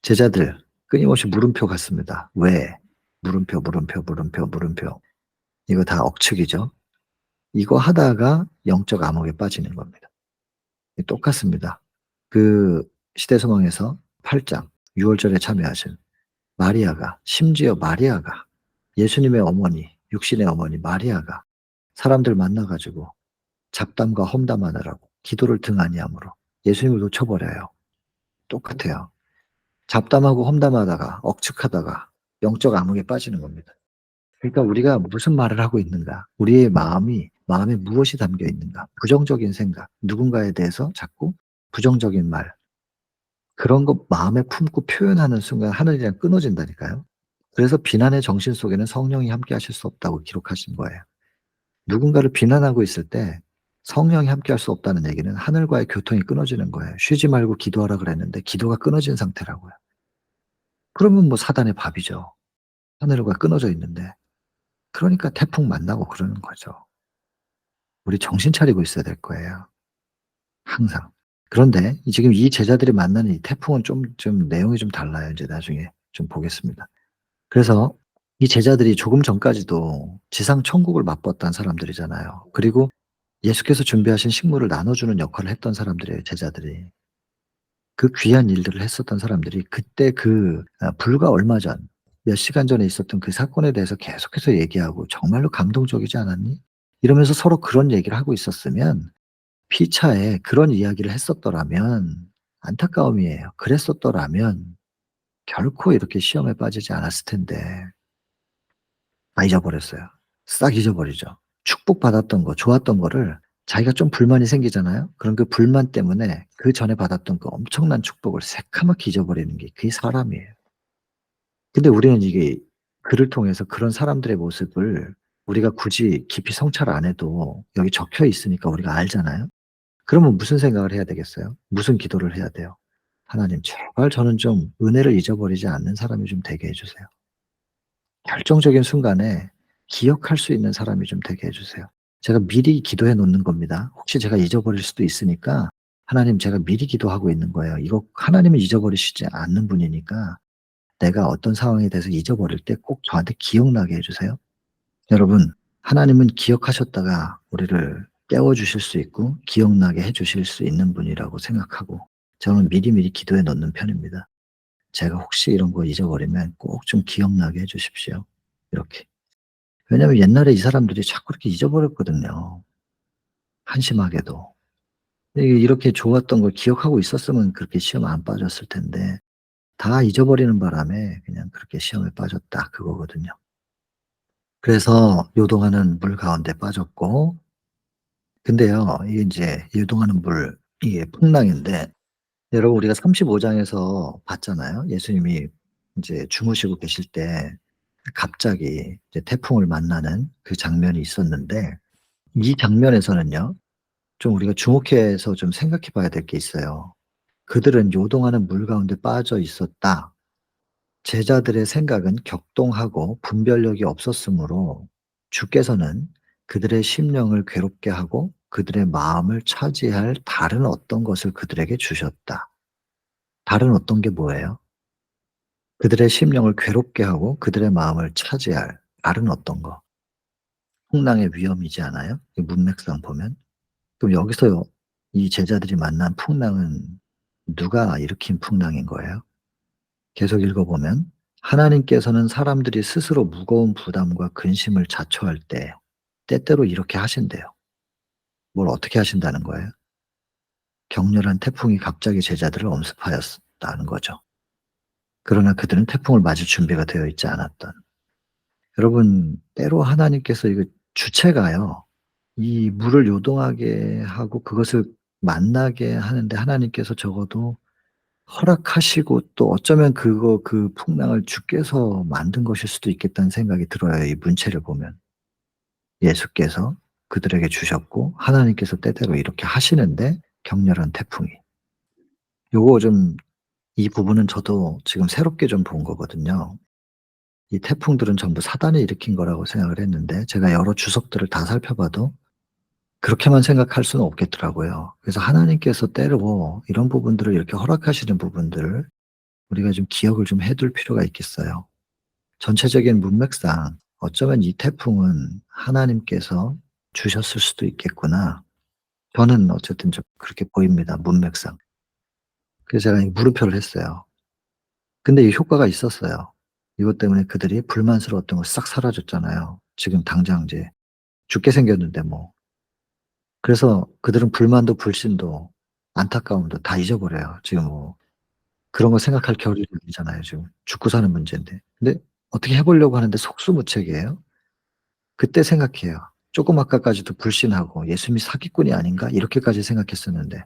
제자들 끊임없이 물음표 같습니다. 왜? 물음표, 물음표, 물음표, 물음표. 이거 다 억측이죠. 이거 하다가 영적 암흑에 빠지는 겁니다. 똑같습니다. 그 시대소망에서 8장 유월절에 참여하신 마리아가 심지어 마리아가 예수님의 어머니 육신의 어머니 마리아가 사람들 만나 가지고 잡담과 험담하느라고 기도를 등한히 함으로 예수님을 놓쳐 버려요. 똑같아요. 잡담하고 험담하다가 억측하다가 영적 암흑에 빠지는 겁니다. 그러니까 우리가 무슨 말을 하고 있는가? 우리의 마음에 무엇이 담겨 있는가? 부정적인 생각, 누군가에 대해서 자꾸 부정적인 말, 그런 거 마음에 품고 표현하는 순간 하늘이랑 끊어진다니까요. 그래서 비난의 정신 속에는 성령이 함께 하실 수 없다고 기록하신 거예요. 누군가를 비난하고 있을 때 성령이 함께 할 수 없다는 얘기는 하늘과의 교통이 끊어지는 거예요. 쉬지 말고 기도하라 그랬는데 기도가 끊어진 상태라고요. 그러면 뭐 사단의 밥이죠. 하늘과 끊어져 있는데. 그러니까 태풍 만나고 그러는 거죠. 우리 정신 차리고 있어야 될 거예요, 항상. 그런데 지금 이 제자들이 만나는 이 태풍은 좀 내용이 좀 달라요. 인제 나중에 좀 보겠습니다. 그래서 이 제자들이 조금 전까지도 지상 천국을 맛봤던 사람들이잖아요. 그리고 예수께서 준비하신 식물을 나눠주는 역할을 했던 사람들이에요, 제자들이. 그 귀한 일들을 했었던 사람들이 그때 불과 얼마 전 몇 시간 전에 있었던 그 사건에 대해서 계속해서 얘기하고 "정말로 감동적이지 않았니?" 이러면서 서로 그런 얘기를 하고 있었으면 피차에 그런 이야기를 했었더라면 안타까움이에요. 그랬었더라면 결코 이렇게 시험에 빠지지 않았을 텐데 다 잊어버렸어요. 싹 잊어버리죠. 축복받았던 거 좋았던 거를 자기가 좀 불만이 생기잖아요. 그럼 그 불만 때문에 그전에 받았던 그 엄청난 축복을 새카맣게 잊어버리는 게 그게 사람이에요. 근데 우리는 이게 글을 통해서 그런 사람들의 모습을 우리가 굳이 깊이 성찰 안 해도 여기 적혀 있으니까 우리가 알잖아요. 그러면 무슨 생각을 해야 되겠어요? 무슨 기도를 해야 돼요? '하나님 제발 저는 좀 은혜를 잊어버리지 않는 사람이 좀 되게 해 주세요. 결정적인 순간에 기억할 수 있는 사람이 좀 되게 해 주세요.' 제가 미리 기도해 놓는 겁니다. 혹시 제가 잊어버릴 수도 있으니까 하나님 제가 미리 기도하고 있는 거예요. 이거 하나님은 잊어버리시지 않는 분이니까 내가 어떤 상황에 대해서 잊어버릴 때 꼭 저한테 기억나게 해 주세요. 여러분 하나님은 기억하셨다가 우리를 깨워 주실 수 있고 기억나게 해 주실 수 있는 분이라고 생각하고 저는 미리미리 기도해 놓는 편입니다. 제가 혹시 이런 거 잊어버리면 꼭 좀 기억나게 해 주십시오. 이렇게. 왜냐하면 옛날에 이 사람들이 자꾸 이렇게 잊어버렸거든요, 한심하게도. 이게 이렇게 좋았던 걸 기억하고 있었으면 그렇게 시험 안 빠졌을 텐데 다 잊어버리는 바람에 그냥 그렇게 시험에 빠졌다 그거거든요. 그래서 요동하는 물 가운데 빠졌고 근데요 이게 인제 요동하는 물 이게 풍랑인데 여러분 우리가 35 장에서 봤잖아요. 예수님이 인제 주무시고 계실 때 갑자기 이제 태풍을 만나는 그 장면이 있었는데 이 장면에서는요 좀 우리가 주목해서 좀 생각해 봐야 될 게 있어요. 그들은 요동하는 물 가운데 빠져 있었다. 제자들의 생각은 격동하고 분별력이 없었으므로 주께서는 그들의 심령을 괴롭게 하고 그들의 마음을 차지할 다른 어떤 것을 그들에게 주셨다. 다른 어떤 게 뭐예요? 그들의 심령을 괴롭게 하고 그들의 마음을 차지할 다른 어떤 거. 풍랑의 위험이지 않아요? 이 문맥상 보면? 그럼 여기서 이 제자들이 만난 풍랑은 누가 일으킨 풍랑인 거예요? 계속 읽어 보면 하나님께서는 사람들이 스스로 무거운 부담과 근심을 자초할 때 때때로 이렇게 하신대요. 뭘 어떻게 하신다는 거예요? 격렬한 태풍이 갑자기 제자들을 엄습하였다는 거죠. 그러나 그들은 태풍을 맞을 준비가 되어 있지 않았던. 여러분 때로 하나님께서 이거 주체가요. 이 물을 요동하게 하고 그것을 만나게 하는데 하나님께서 적어도 허락하시고 또 어쩌면 그 풍랑을 주께서 만든 것일 수도 있겠다는 생각이 들어요, 이 문체를 보면. 예수께서 그들에게 주셨고 하나님께서 때때로 이렇게 하시는데 격렬한 태풍이. 요거 좀 이 부분은 저도 지금 새롭게 좀 본 거거든요. 이 태풍들은 전부 사단이 일으킨 거라고 생각을 했는데 제가 여러 주석들을 다 살펴봐도 그렇게만 생각할 수는 없겠더라고요. 그래서 하나님께서 때로 이런 부분들을 이렇게 허락하시는 부분들을 우리가 좀 기억을 좀 해둘 필요가 있겠어요. 전체적인 문맥상 어쩌면 이 태풍은 하나님께서 주셨을 수도 있겠구나. 저는 어쨌든 좀 그렇게 보입니다, 문맥상. 그래서 제가 이 물음표를 했어요. 근데 이 효과가 있었어요. 이것 때문에 그들이 불만스러웠던 거 싹 사라졌잖아요. 지금 당장 이제 죽게 생겼는데 뭐. 그래서 그들은 불만도 불신도 안타까움도 다 잊어버려요. 지금 뭐 그런 거 생각할 겨를이 아니잖아요 지금. 죽고 사는 문제인데. 근데 어떻게 해 보려고 하는데 속수무책이에요. 그때 생각해요. 조금 아까까지도 불신하고 '예수님이 사기꾼이 아닌가?' 이렇게까지 생각했었는데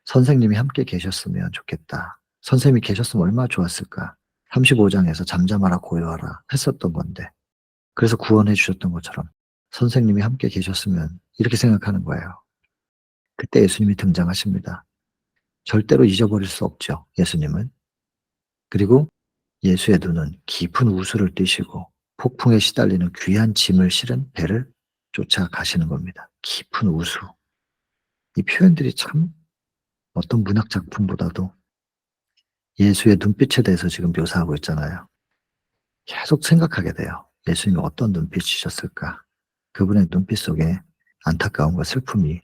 '선생님이 함께 계셨으면 좋겠다.' 선생님이 계셨으면 얼마나 좋았을까. 35 장에서 잠잠하라 고요하라 했었던 건데, 그래서 구원해 주셨던 것처럼 선생님이 함께 계셨으면 이렇게 생각하는 거예요. 그때 예수님이 등장하십니다. 절대로 잊어버릴 수 없죠, 예수님은. 그리고 예수의 눈은 깊은 우수를 띠시고 폭풍에 시달리는 귀한 짐을 실은 배를 쫓아가시는 겁니다. 깊은 우수. 이 표현들이 참 어떤 문학 작품보다도 예수의 눈빛에 대해서 지금 묘사하고 있잖아요. 계속 생각하게 돼요. 예수님이 어떤 눈빛이셨을까? 그분의 눈빛 속에 안타까움과 슬픔이,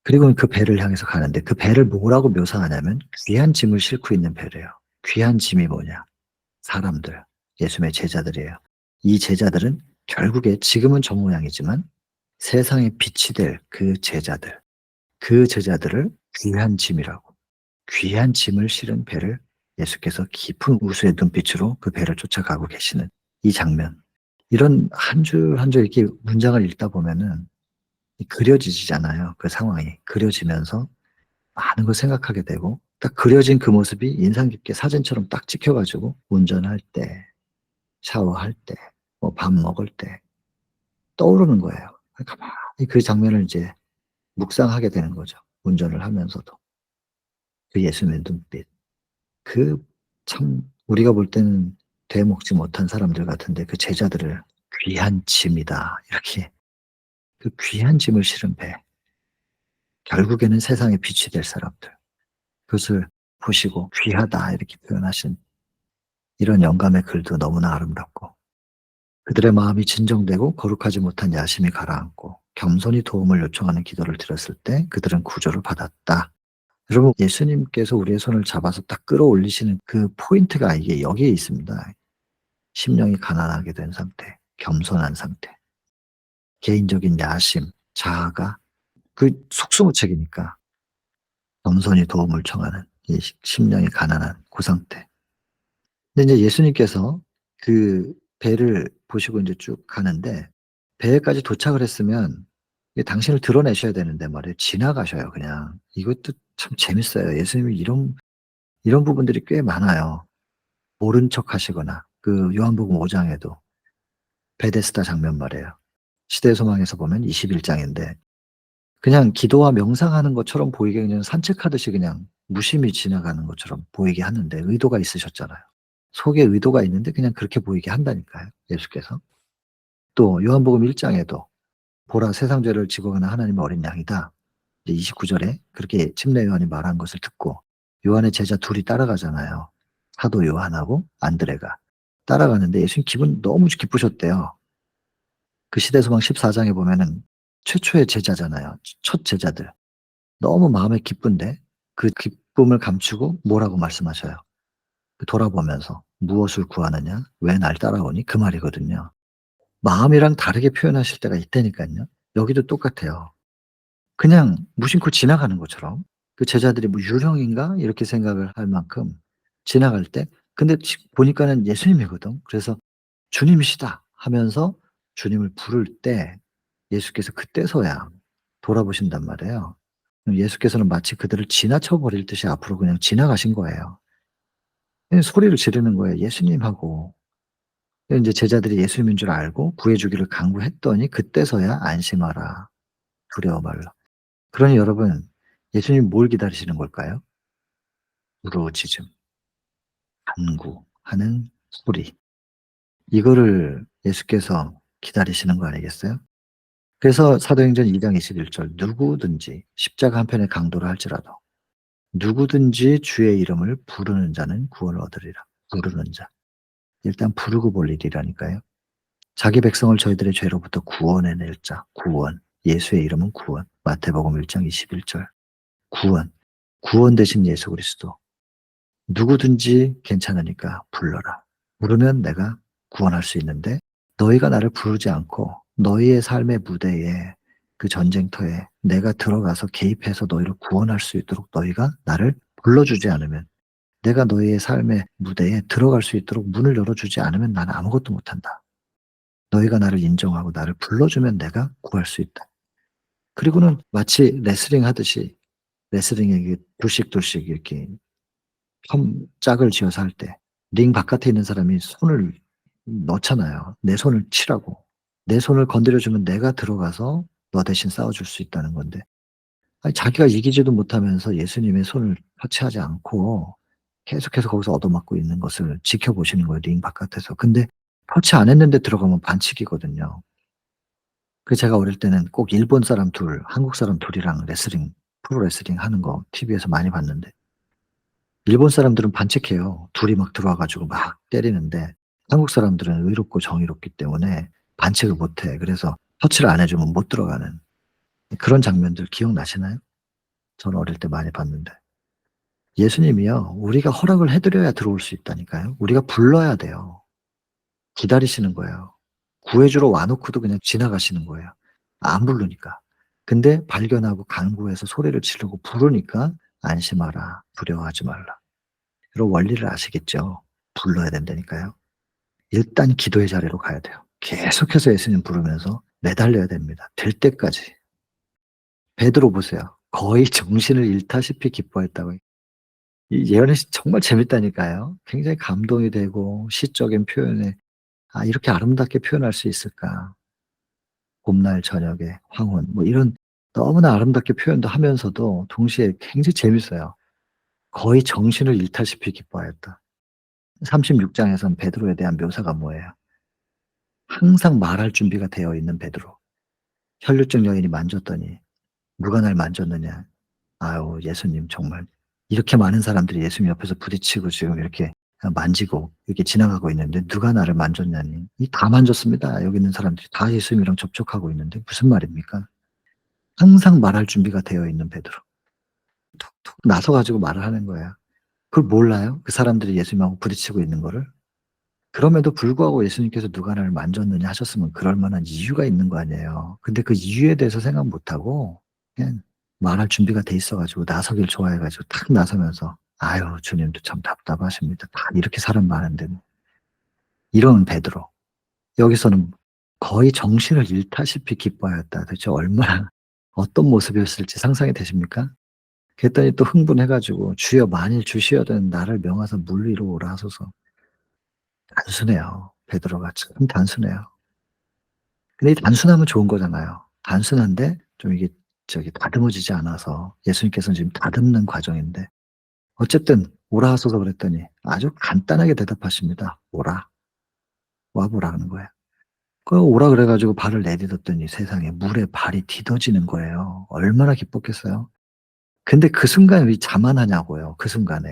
그리고 그 배를 향해서 가는데 그 배를 뭐라고 묘사하냐면 귀한 짐을 싣고 있는 배래요. 귀한 짐이 뭐냐? 사람들, 예수님의 제자들이에요. 이 제자들은 결국에 지금은 저 모양이지만 세상의 빛이 될 그 제자들, 그 제자들을 귀한 짐이라고, 귀한 짐을 실은 배를 예수께서 깊은 우수의 눈빛으로 그 배를 쫓아가고 계시는 이 장면, 이런 한 줄 한 줄 이렇게 문장을 읽다 보면은 그려지잖아요. 그 상황이 그려지면서 많은 걸 생각하게 되고, 딱 그려진 그 모습이 인상 깊게 사진처럼 딱 찍혀가지고 운전할 때, 샤워할 때, 뭐 밥 먹을 때 떠오르는 거예요. 가만히 그 장면을 이제 묵상하게 되는 거죠. 운전을 하면서도. 그 예수님의 눈빛. 그 참 우리가 볼 때는 되먹지 못한 사람들 같은데 그 제자들을 귀한 짐이다. 이렇게 그 귀한 짐을 실은 배. 결국에는 세상의 빛이 될 사람들. 그것을 보시고 귀하다 이렇게 표현하신 이런 영감의 글도 너무나 아름답고, 그들의 마음이 진정되고 거룩하지 못한 야심이 가라앉고 겸손히 도움을 요청하는 기도를 드렸을 때 그들은 구조를 받았다. 여러분, 예수님께서 우리의 손을 잡아서 딱 끌어올리시는 그 포인트가 이게 여기에 있습니다. 심령이 가난하게 된 상태, 겸손한 상태, 개인적인 야심, 자아가 그 속수무책이니까 겸손히 도움을 청하는 이 심령이 가난한 그 상태. 근데 이제 예수님께서 그 배를 보시고 이제 쭉 가는데 배에까지 도착을 했으면 이게 당신을 드러내셔야 되는데 말이에요. 지나가셔요, 그냥. 이것도 참 재밌어요. 예수님이 이런 부분들이 꽤 많아요. 모른 척 하시거나, 그 요한복음 5 장에도 베데스다 장면 말이에요. 시대의 소망에서 보면 21 장인데 그냥 기도와 명상하는 것처럼 보이게 그냥 산책하듯이 그냥 무심히 지나가는 것처럼 보이게 하는데 의도가 있으셨잖아요. 속에 의도가 있는데 그냥 그렇게 보이게 한다니까요, 예수께서. 또 요한복음 1 장에도 보라 세상 죄를 지고 가는 하나님의 어린 양이다. 이제 29 절에 그렇게 침례 요한이 말한 것을 듣고 요한의 제자 둘이 따라가잖아요. 사도 요한하고 안드레가 따라가는데 예수님 기분 너무 기쁘셨대요. 그 시대소망 14 장에 보면은 최초의 제자잖아요. 첫 제자들. 너무 마음에 기쁜데 그 기쁨을 감추고 뭐라고 말씀하셔요. 그 돌아보면서 "무엇을 구하느냐? 왜 날 따라오니?" 그 말이거든요. 마음이랑 다르게 표현하실 때가 있다니깐요. 여기도 똑같아요. 그냥 무심코 지나가는 것처럼 그 제자들이 '뭐 유령인가?' 이렇게 생각을 할 만큼 지나갈 때, 근데 보니까는 예수님이거든. 그래서 "주님이시다." 하면서 주님을 부를 때 예수께서 그때서야 돌아보신단 말이에요. 그럼 예수께서는 마치 그들을 지나쳐 버릴 듯이 앞으로 그냥 지나가신 거예요. 그냥 소리를 지르는 거예요, 예수님 하고. 인제 제자들이 예수님인 줄 알고 구해 주기를 간구했더니 그때서야 "안심하라. 두려워 말라." 그러니 여러분, 예수님 뭘 기다리시는 걸까요? 부르짖음, 간구하는 소리. 이거를 예수께서 기다리시는 거 아니겠어요? 그래서 사도행전 2장 21절 "누구든지 십자가 한 편의 강도라 할지라도 누구든지 주의 이름을 부르는 자는 구원을 얻으리라." 부르는 자. 일단 부르고 볼 일이라니까요. 자기 백성을 저희들의 죄로부터 구원해 낼 자, 구원. 예수의 이름은 구원. 마태복음 1장 21절. 구원. 구원 되신 예수 그리스도. 누구든지 괜찮으니까 불러라. 부르면 내가 구원할 수 있는데 너희가 나를 부르지 않고 너희의 삶의 무대에, 그 전쟁터에 내가 들어가서 개입해서 너희를 구원할 수 있도록 너희가 나를 불러주지 않으면, 내가 너희의 삶의 무대에 들어갈 수 있도록 문을 열어주지 않으면 나는 아무것도 못한다. 너희가 나를 인정하고 나를 불러주면 내가 구할 수 있다. 그리고는 마치 레슬링 하듯이, 레슬링에 이게 둘씩 둘씩 이렇게 처음 짝을 지어서 할 때 링 바깥에 있는 사람이 손을 넣잖아요, 내 손을 치라고. 내 손을 건드려 주면 내가 들어가서 너 대신 싸워 줄 수 있다는 건데, 아니 자기가 이기지도 못하면서 예수님의 손을 터치하지 않고 계속해서 거기서 얻어맞고 있는 것을 지켜보시는 거예요, 링 바깥에서. 근데 터치 안 했는데 들어가면 반칙이거든요. 그 제가 어릴 때는 꼭 일본 사람 둘, 한국 사람 둘이랑 레슬링, 프로레슬링 하는 거 TV에서 많이 봤는데, 일본 사람들은 반칙해요. 둘이 막 들어와 가지고 막 때리는데, 한국 사람들은 의롭고 정의롭기 때문에 반칙을 못 해. 그래서 터치를 안 해 주면 못 들어가는 그런 장면들 기억나시나요? 저는 어릴 때 많이 봤는데. 예수님이요, 우리가 허락을 해 드려야 들어올 수 있다니까요. 우리가 불러야 돼요. 기다리시는 거예요. 구해 주러 와 놓고도 그냥 지나가시는 거예요, 안 부르니까. 근데 발견하고 간구해서 소리를 지르고 부르니까 "안심하라. 두려워하지 말라." 그런 원리를 아시겠죠? 불러야 된다니까요. 일단 기도의 자리로 가야 돼요. 계속해서 예수님 부르면서 매달려야 됩니다, 될 때까지. 베드로 보세요. 거의 정신을 잃다시피 기뻐했다고요. 이 예언이 정말 재밌다니까요. 굉장히 감동이 되고 시적인 표현에 '아 이렇게 아름답게 표현할 수 있을까?' 봄날 저녁에 황혼 뭐 이런 너무나 아름답게 표현도 하면서도 동시에 굉장히 재밌어요. 거의 정신을 잃다시피 기뻐하였다. 36 장에선 베드로에 대한 묘사가 뭐예요? 항상 말할 준비가 되어 있는 베드로. 혈루증 여인이 만졌더니 "누가 날 만졌느냐?" 아유 예수님 정말 이렇게 많은 사람들이 예수님 옆에서 부딪히고 지금 이렇게 만지고 이렇게 지나가고 있는데 "누가 나를 만졌냐니." 이 다 만졌습니다. 여기 있는 사람들이 다 예수님이랑 접촉하고 있는데 무슨 말입니까? 항상 말할 준비가 되어 있는 베드로. 툭툭 나서 가지고 말을 하는 거예요. 그걸 몰라요? 그 사람들이 예수님하고 부딪히고 있는 거를? 그럼에도 불구하고 예수님께서 "누가 나를 만졌느냐." 하셨으면 그럴 만한 이유가 있는 거 아니에요. 근데 그 이유에 대해서 생각 못 하고 그냥 말할 준비가 돼 있어 가지고 나서길 좋아해 가지고 탁 나서면서 "아유 주님도 참 답답하십니다. 다 이렇게 사람 많은데 뭐." 이런 베드로. 여기서는 거의 정신을 잃다시피 기뻐하였다. 도대체 얼마나 어떤 모습이었을지 상상이 되십니까? 그랬더니 또 흥분해 가지고 "주여 만일 주시어든 나를 명하사 물 위로 오라 하소서." 단순해요. 베드로가 참 단순해요. 근데 이 단순하면 좋은 거잖아요. 단순한데 좀 이게 다듬어지지 않아서 예수님께서는 지금 다듬는 과정인데, 어쨌든 "오라 하소서." 그랬더니 아주 간단하게 대답하십니다. "오라. 와 보라."는 거예요. 그 오라 그래 가지고 발을 내딛었더니 세상에 물에 발이 디뎌지는 거예요. 얼마나 기뻤겠어요. 근데 그 순간 왜 자만하냐고요, 그 순간에.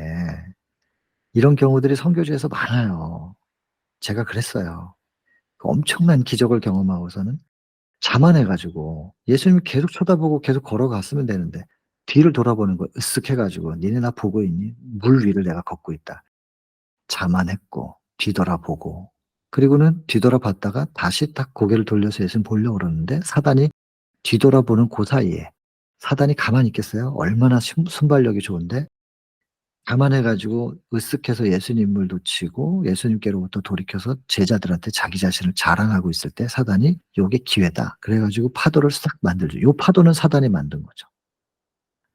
이런 경우들이 선교지에서 많아요. 제가 그랬어요. 그 엄청난 기적을 경험하고서는 자만해 가지고 예수님이 계속 쳐다보고 계속 걸어갔으면 되는데 뒤를 돌아보는 거예요. 으쓱해 가지고 "니네 나 보고 있니? 물 위를 내가 걷고 있다." 자만했고 뒤돌아보고, 그리고는 뒤돌아봤다가 다시 딱 고개를 돌려서 예수님 보려고 그러는데 사단이 뒤돌아보는 고 사이에, 사단이 가만히 있겠어요? 얼마나 순발력이 좋은데, 자만해 가지고 으쓱해서 예수님을 놓치고 예수님께로부터 돌이켜서 제자들한테 자기 자신을 자랑하고 있을 때 사단이 "요게 기회다." 그래 가지고 파도를 싹 만들죠. 요 파도는 사단이 만든 거죠.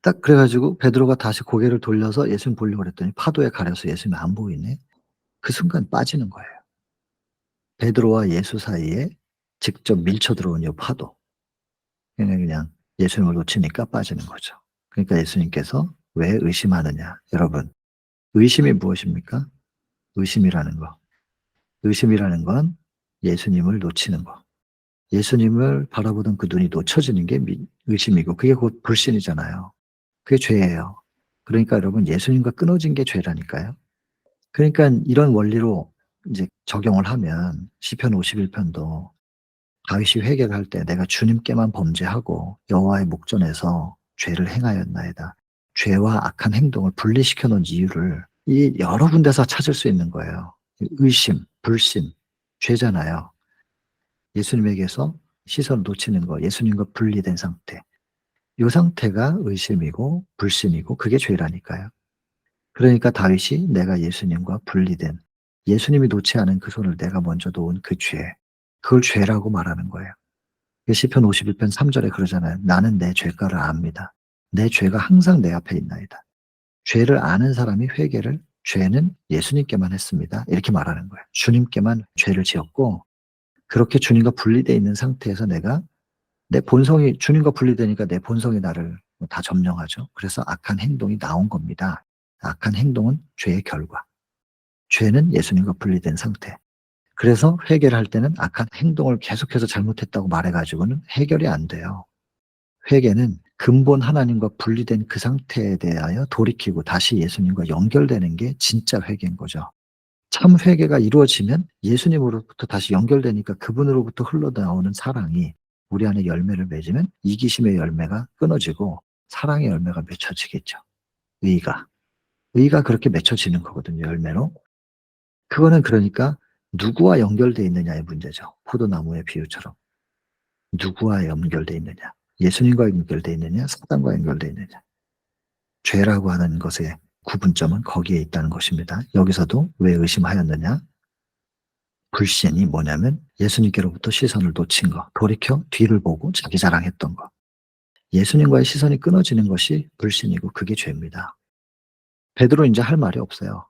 딱 그래 가지고 베드로가 다시 고개를 돌려서 예수님 보려고 그랬더니 파도에 가려서 예수님이 안 보이네. 그 순간 빠지는 거예요. 베드로와 예수 사이에 직접 밀쳐 들어온 요 파도. 그냥 예수님을 놓치니까 빠지는 거죠. 그러니까 예수님께서 "왜 의심하느냐." 여러분, 의심이 무엇입니까? 의심이라는 거. 의심이라는 건 예수님을 놓치는 거. 예수님을 바라보던 그 눈이 놓쳐지는 게 의심이고 그게 곧 불신이잖아요. 그게 죄예요. 그러니까 여러분 예수님과 끊어진 게 죄라니까요. 그러니깐 이런 원리로 인제 적용을 하면 시편 51 편도 다윗이 회개를 할 때 "내가 주님께만 범죄하고 여호와의 목전에서 죄를 행하였나이다." 죄와 악한 행동을 분리시켜 놓은 이유를 이 여러 군데서 찾을 수 있는 거예요. 의심, 불신, 죄잖아요. 예수님에게서 시선을 놓치는 거, 예수님과 분리된 상태. 요 상태가 의심이고 불신이고 그게 죄라니까요. 그러니까 다윗이 내가 예수님과 분리된, 예수님이 놓지 않은 그 손을 내가 먼저 놓은 그 죄, 그걸 죄라고 말하는 거예요. 그 시편 51편 3 절에 그러잖아요. "나는 내 죄가를 압니다. 내 죄가 항상 내 앞에 있나이다." 죄를 아는 사람이 회개를 죄는 예수님께만 했습니다. 이렇게 말하는 거예요. 주님께만 죄를 지었고 그렇게 주님과 분리되어 있는 상태에서 내가 내 본성이 주님과 분리되니까 내 본성이 나를 다 점령하죠. 그래서 악한 행동이 나온 겁니다. 악한 행동은 죄의 결과. 죄는 예수님과 분리된 상태. 그래서 회개를 할 때는 악한 행동을 계속해서 잘못했다고 말해 가지고는 해결이 안 돼요. 회개는 근본 하나님과 분리된 그 상태에 대하여 돌이키고 다시 예수님과 연결되는 게 진짜 회개인 거죠. 참 회개가 이루어지면 예수님으로부터 다시 연결되니까 그분으로부터 흘러나오는 사랑이 우리 안에 열매를 맺으면 이기심의 열매가 끊어지고 사랑의 열매가 맺혀지겠죠. 의가. 의가 그렇게 맺혀지는 거거든요, 열매로. 그거는 그러니까 누구와 연결되어 있느냐의 문제죠. 포도나무의 비유처럼. 누구와 연결되어 있느냐. 예수님과 연결되어 있느냐, 사단과 연결되어 있느냐. 죄라고 하는 것의 구분점은 거기에 있다는 것입니다. 여기서도 왜 의심하였느냐? 불신이 뭐냐면 예수님께로부터 시선을 놓친 거, 돌이켜 뒤를 보고 자기 자랑했던 거. 예수님과의 시선이 끊어지는 것이 불신이고 그게 죄입니다. 베드로 이제 할 말이 없어요.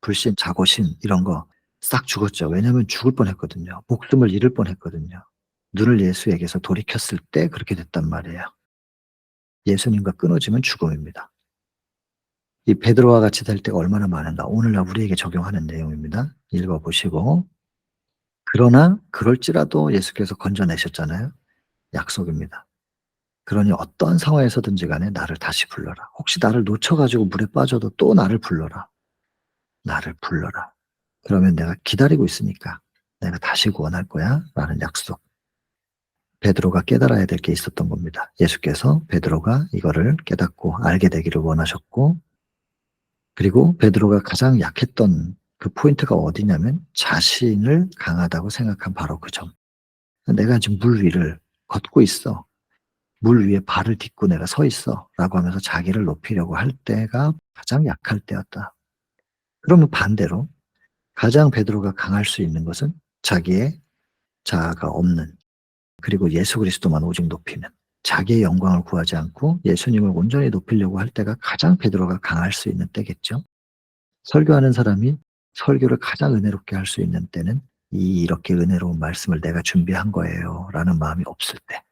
불신, 자고신 이런 거 싹 죽었죠. 왜냐하면 죽을 뻔했거든요. 목숨을 잃을 뻔했거든요. 눈을 예수에게서 돌이켰을 때 그렇게 됐단 말이에요. 예수님과 끊어지면 죽음입니다. 이 베드로와 같이 될 때가 얼마나 많은가. 오늘날 우리에게 적용하는 내용입니다. 읽어보시고. 그러나 그럴지라도 예수께서 건져내셨잖아요. 약속입니다. 그러니 어떠한 상황에서든지 간에 나를 다시 불러라. 혹시 나를 놓쳐가지고 물에 빠져도 또 나를 불러라. 나를 불러라. 그러면 내가 기다리고 있으니까 내가 다시 구원할 거야 라는 약속. 베드로가 깨달아야 될 게 있었던 겁니다. 예수께서 베드로가 이거를 깨닫고 알게 되기를 원하셨고, 그리고 베드로가 가장 약했던 그 포인트가 어디냐면 자신을 강하다고 생각한 바로 그 점. 내가 지금 물 위를 걷고 있어. 물 위에 발을 딛고 내가 서 있어. 라고 하면서 자기를 높이려고 할 때가 가장 약할 때였다. 그러면 반대로 가장 베드로가 강할 수 있는 것은 자기의 자아가 없는, 그리고 예수 그리스도만 오직 높이는, 자기의 영광을 구하지 않고 예수님을 온전히 높이려고 할 때가 가장 베드로가 강할 수 있는 때겠죠. 설교하는 사람이 설교를 가장 은혜롭게 할 수 있는 때는 이렇게 은혜로운 말씀을 내가 준비한 거예요 라는 마음이 없을 때,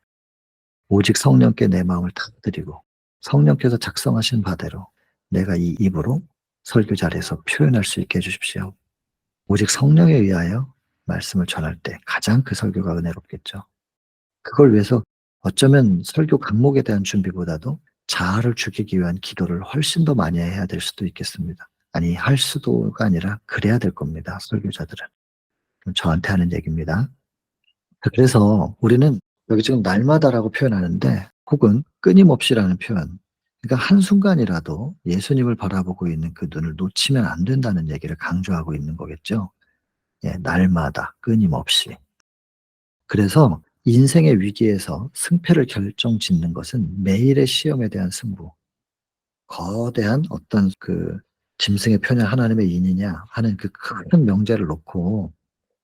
오직 성령께 내 마음을 다 드리고 성령께서 작성하신 바대로 내가 이 입으로 설교 자리에서 표현할 수 있게 해주십시오. 오직 성령에 의하여 말씀을 전할 때 가장 그 설교가 은혜롭겠죠. 그걸 위해서 어쩌면 설교 강목에 대한 준비보다도 자아를 죽이기 위한 기도를 훨씬 더 많이 해야 될 수도 있겠습니다. 아니, 할 수도가 아니라 그래야 될 겁니다, 설교자들은. 저한테 하는 얘기입니다. 그래서 우리는 여기 지금 날마다라고 표현하는데, 혹은 끊임없이라는 표현, 그러니까 한순간이라도 예수님을 바라보고 있는 그 눈을 놓치면 안 된다는 얘기를 강조하고 있는 거겠죠. 예, 날마다 끊임없이. 그래서 인생의 위기에서 승패를 결정짓는 것은 매일의 시험에 대한 승부, 거대한 어떤 그 짐승의 표냐 하나님의 인이냐 하는 그 큰 명제를 놓고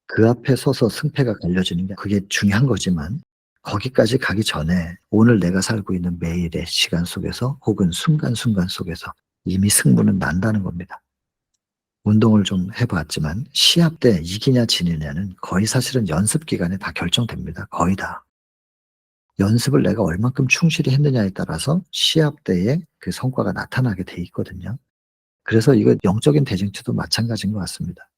그 앞에 서서 승패가 갈려지는 게 그게 중요한 거지만, 거기까지 가기 전에 오늘 내가 살고 있는 매일의 시간 속에서 혹은 순간순간 속에서 이미 승부는 난다는 겁니다. 운동을 좀 해봤지만 시합 때 이기냐 지느냐는 거의 사실은 연습 기간에 다 결정됩니다. 거의 다. 연습을 내가 얼만큼 충실히 했느냐에 따라서 시합 때의 그 성과가 나타나게 돼 있거든요. 그래서 이거 영적인 대쟁투도 마찬가지인 것 같습니다.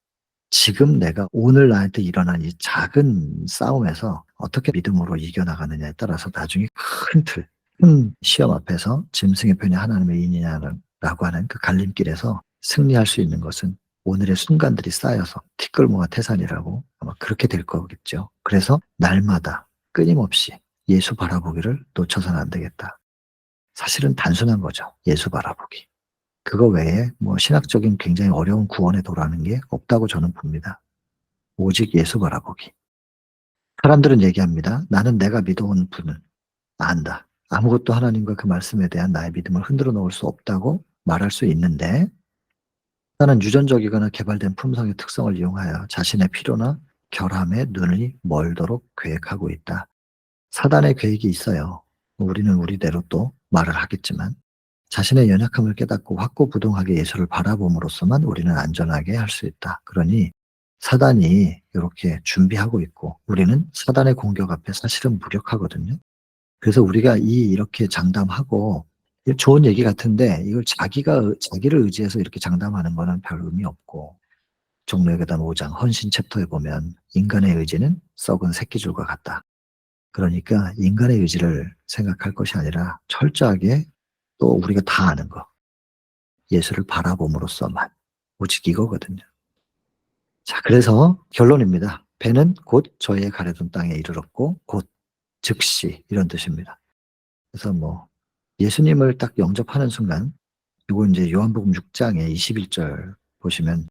지금 내가 오늘 나한테 일어난 이 작은 싸움에서 어떻게 믿음으로 이겨나가느냐에 따라서 나중에 큰 틀, 큰 시험 앞에서 짐승의 편이 하나님의 인이냐라고 하는 그 갈림길에서 승리할 수 있는 것은 오늘의 순간들이 쌓여서 티끌모아 태산이라고 아마 그렇게 될 거겠죠. 그래서 날마다 끊임없이 예수 바라보기를 놓쳐서는 안 되겠다. 사실은 단순한 거죠. 예수 바라보기. 그거 외에 뭐 신학적인 굉장히 어려운 구원의 도라는 게 없다고 저는 봅니다. 오직 예수 바라보기. 사람들은 얘기합니다. 나는 내가 믿어온 분을 안다. 아무것도 하나님과 그 말씀에 대한 나의 믿음을 흔들어 놓을 수 없다고 말할 수 있는데, 나는 유전적이거나 개발된 품성의 특성을 이용하여 자신의 필요나 결함에 눈이 멀도록 계획하고 있다. 사단의 계획이 있어요. 우리는 우리대로 또 말을 하겠지만 자신의 연약함을 깨닫고 확고부동하게 예수를 바라봄으로써만 우리는 안전하게 할 수 있다. 그러니 사단이 이렇게 준비하고 있고 우리는 사단의 공격 앞에 사실은 무력하거든요. 그래서 우리가 이렇게 장담하고 좋은 얘기 같은데 이걸 자기를 의지해서 이렇게 장담하는 거는 별 의미 없고 종려계단 5장 헌신 챕터에 보면 인간의 의지는 썩은 새끼줄과 같다. 그러니까 인간의 의지를 생각할 것이 아니라 철저하게 또 우리가 다 아는 거 예수를 바라봄으로써만 오직 이거거든요. 자, 그래서 결론입니다. 배는 곧 저희의 가려둔 땅에 이르렀고 곧 즉시 이런 뜻입니다. 그래서 예수님을 딱 영접하는 순간 이거 이제 요한복음 6장에 21절 보시면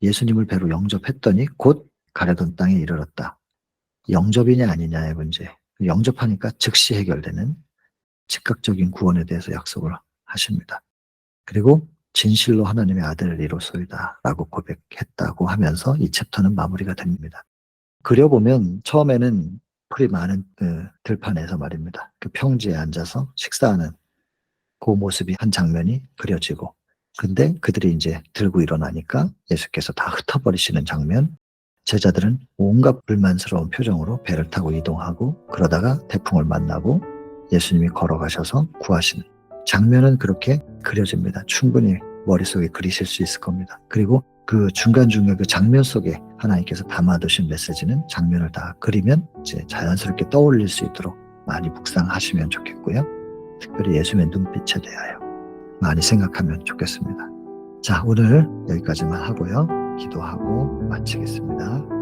예수님을 배로 영접했더니 곧 가려던 땅에 이르렀다. 영접이냐 아니냐의 문제. 영접하니까 즉시 해결되는 즉각적인 구원에 대해서 약속을 하십니다. 그리고 진실로 하나님의 아들을 이뤘소이다 라고 고백했다고 하면서 이 챕터는 마무리가 됩니다. 그려보면 처음에는 풀이 많은 그 들판에서 말입니다. 그 평지에 앉아서 식사하는 그 모습이 한 장면이 그려지고 근데 그들이 이제 들고 일어나니까 예수께서 다 흩어버리시는 장면, 제자들은 온갖 불만스러운 표정으로 배를 타고 이동하고 그러다가 태풍을 만나고 예수님이 걸어가셔서 구하시는 장면은 그렇게 그려집니다. 충분히 머릿속에 그리실 수 있을 겁니다. 그리고 그 중간중간 그 장면 속에 하나님께서 담아두신 메시지는 장면을 다 그리면 이제 자연스럽게 떠올릴 수 있도록 많이 묵상하시면 좋겠고요. 특별히 예수님의 눈빛에 대하여 많이 생각하면 좋겠습니다. 자, 오늘 여기까지만 하고요. 기도하고 마치겠습니다.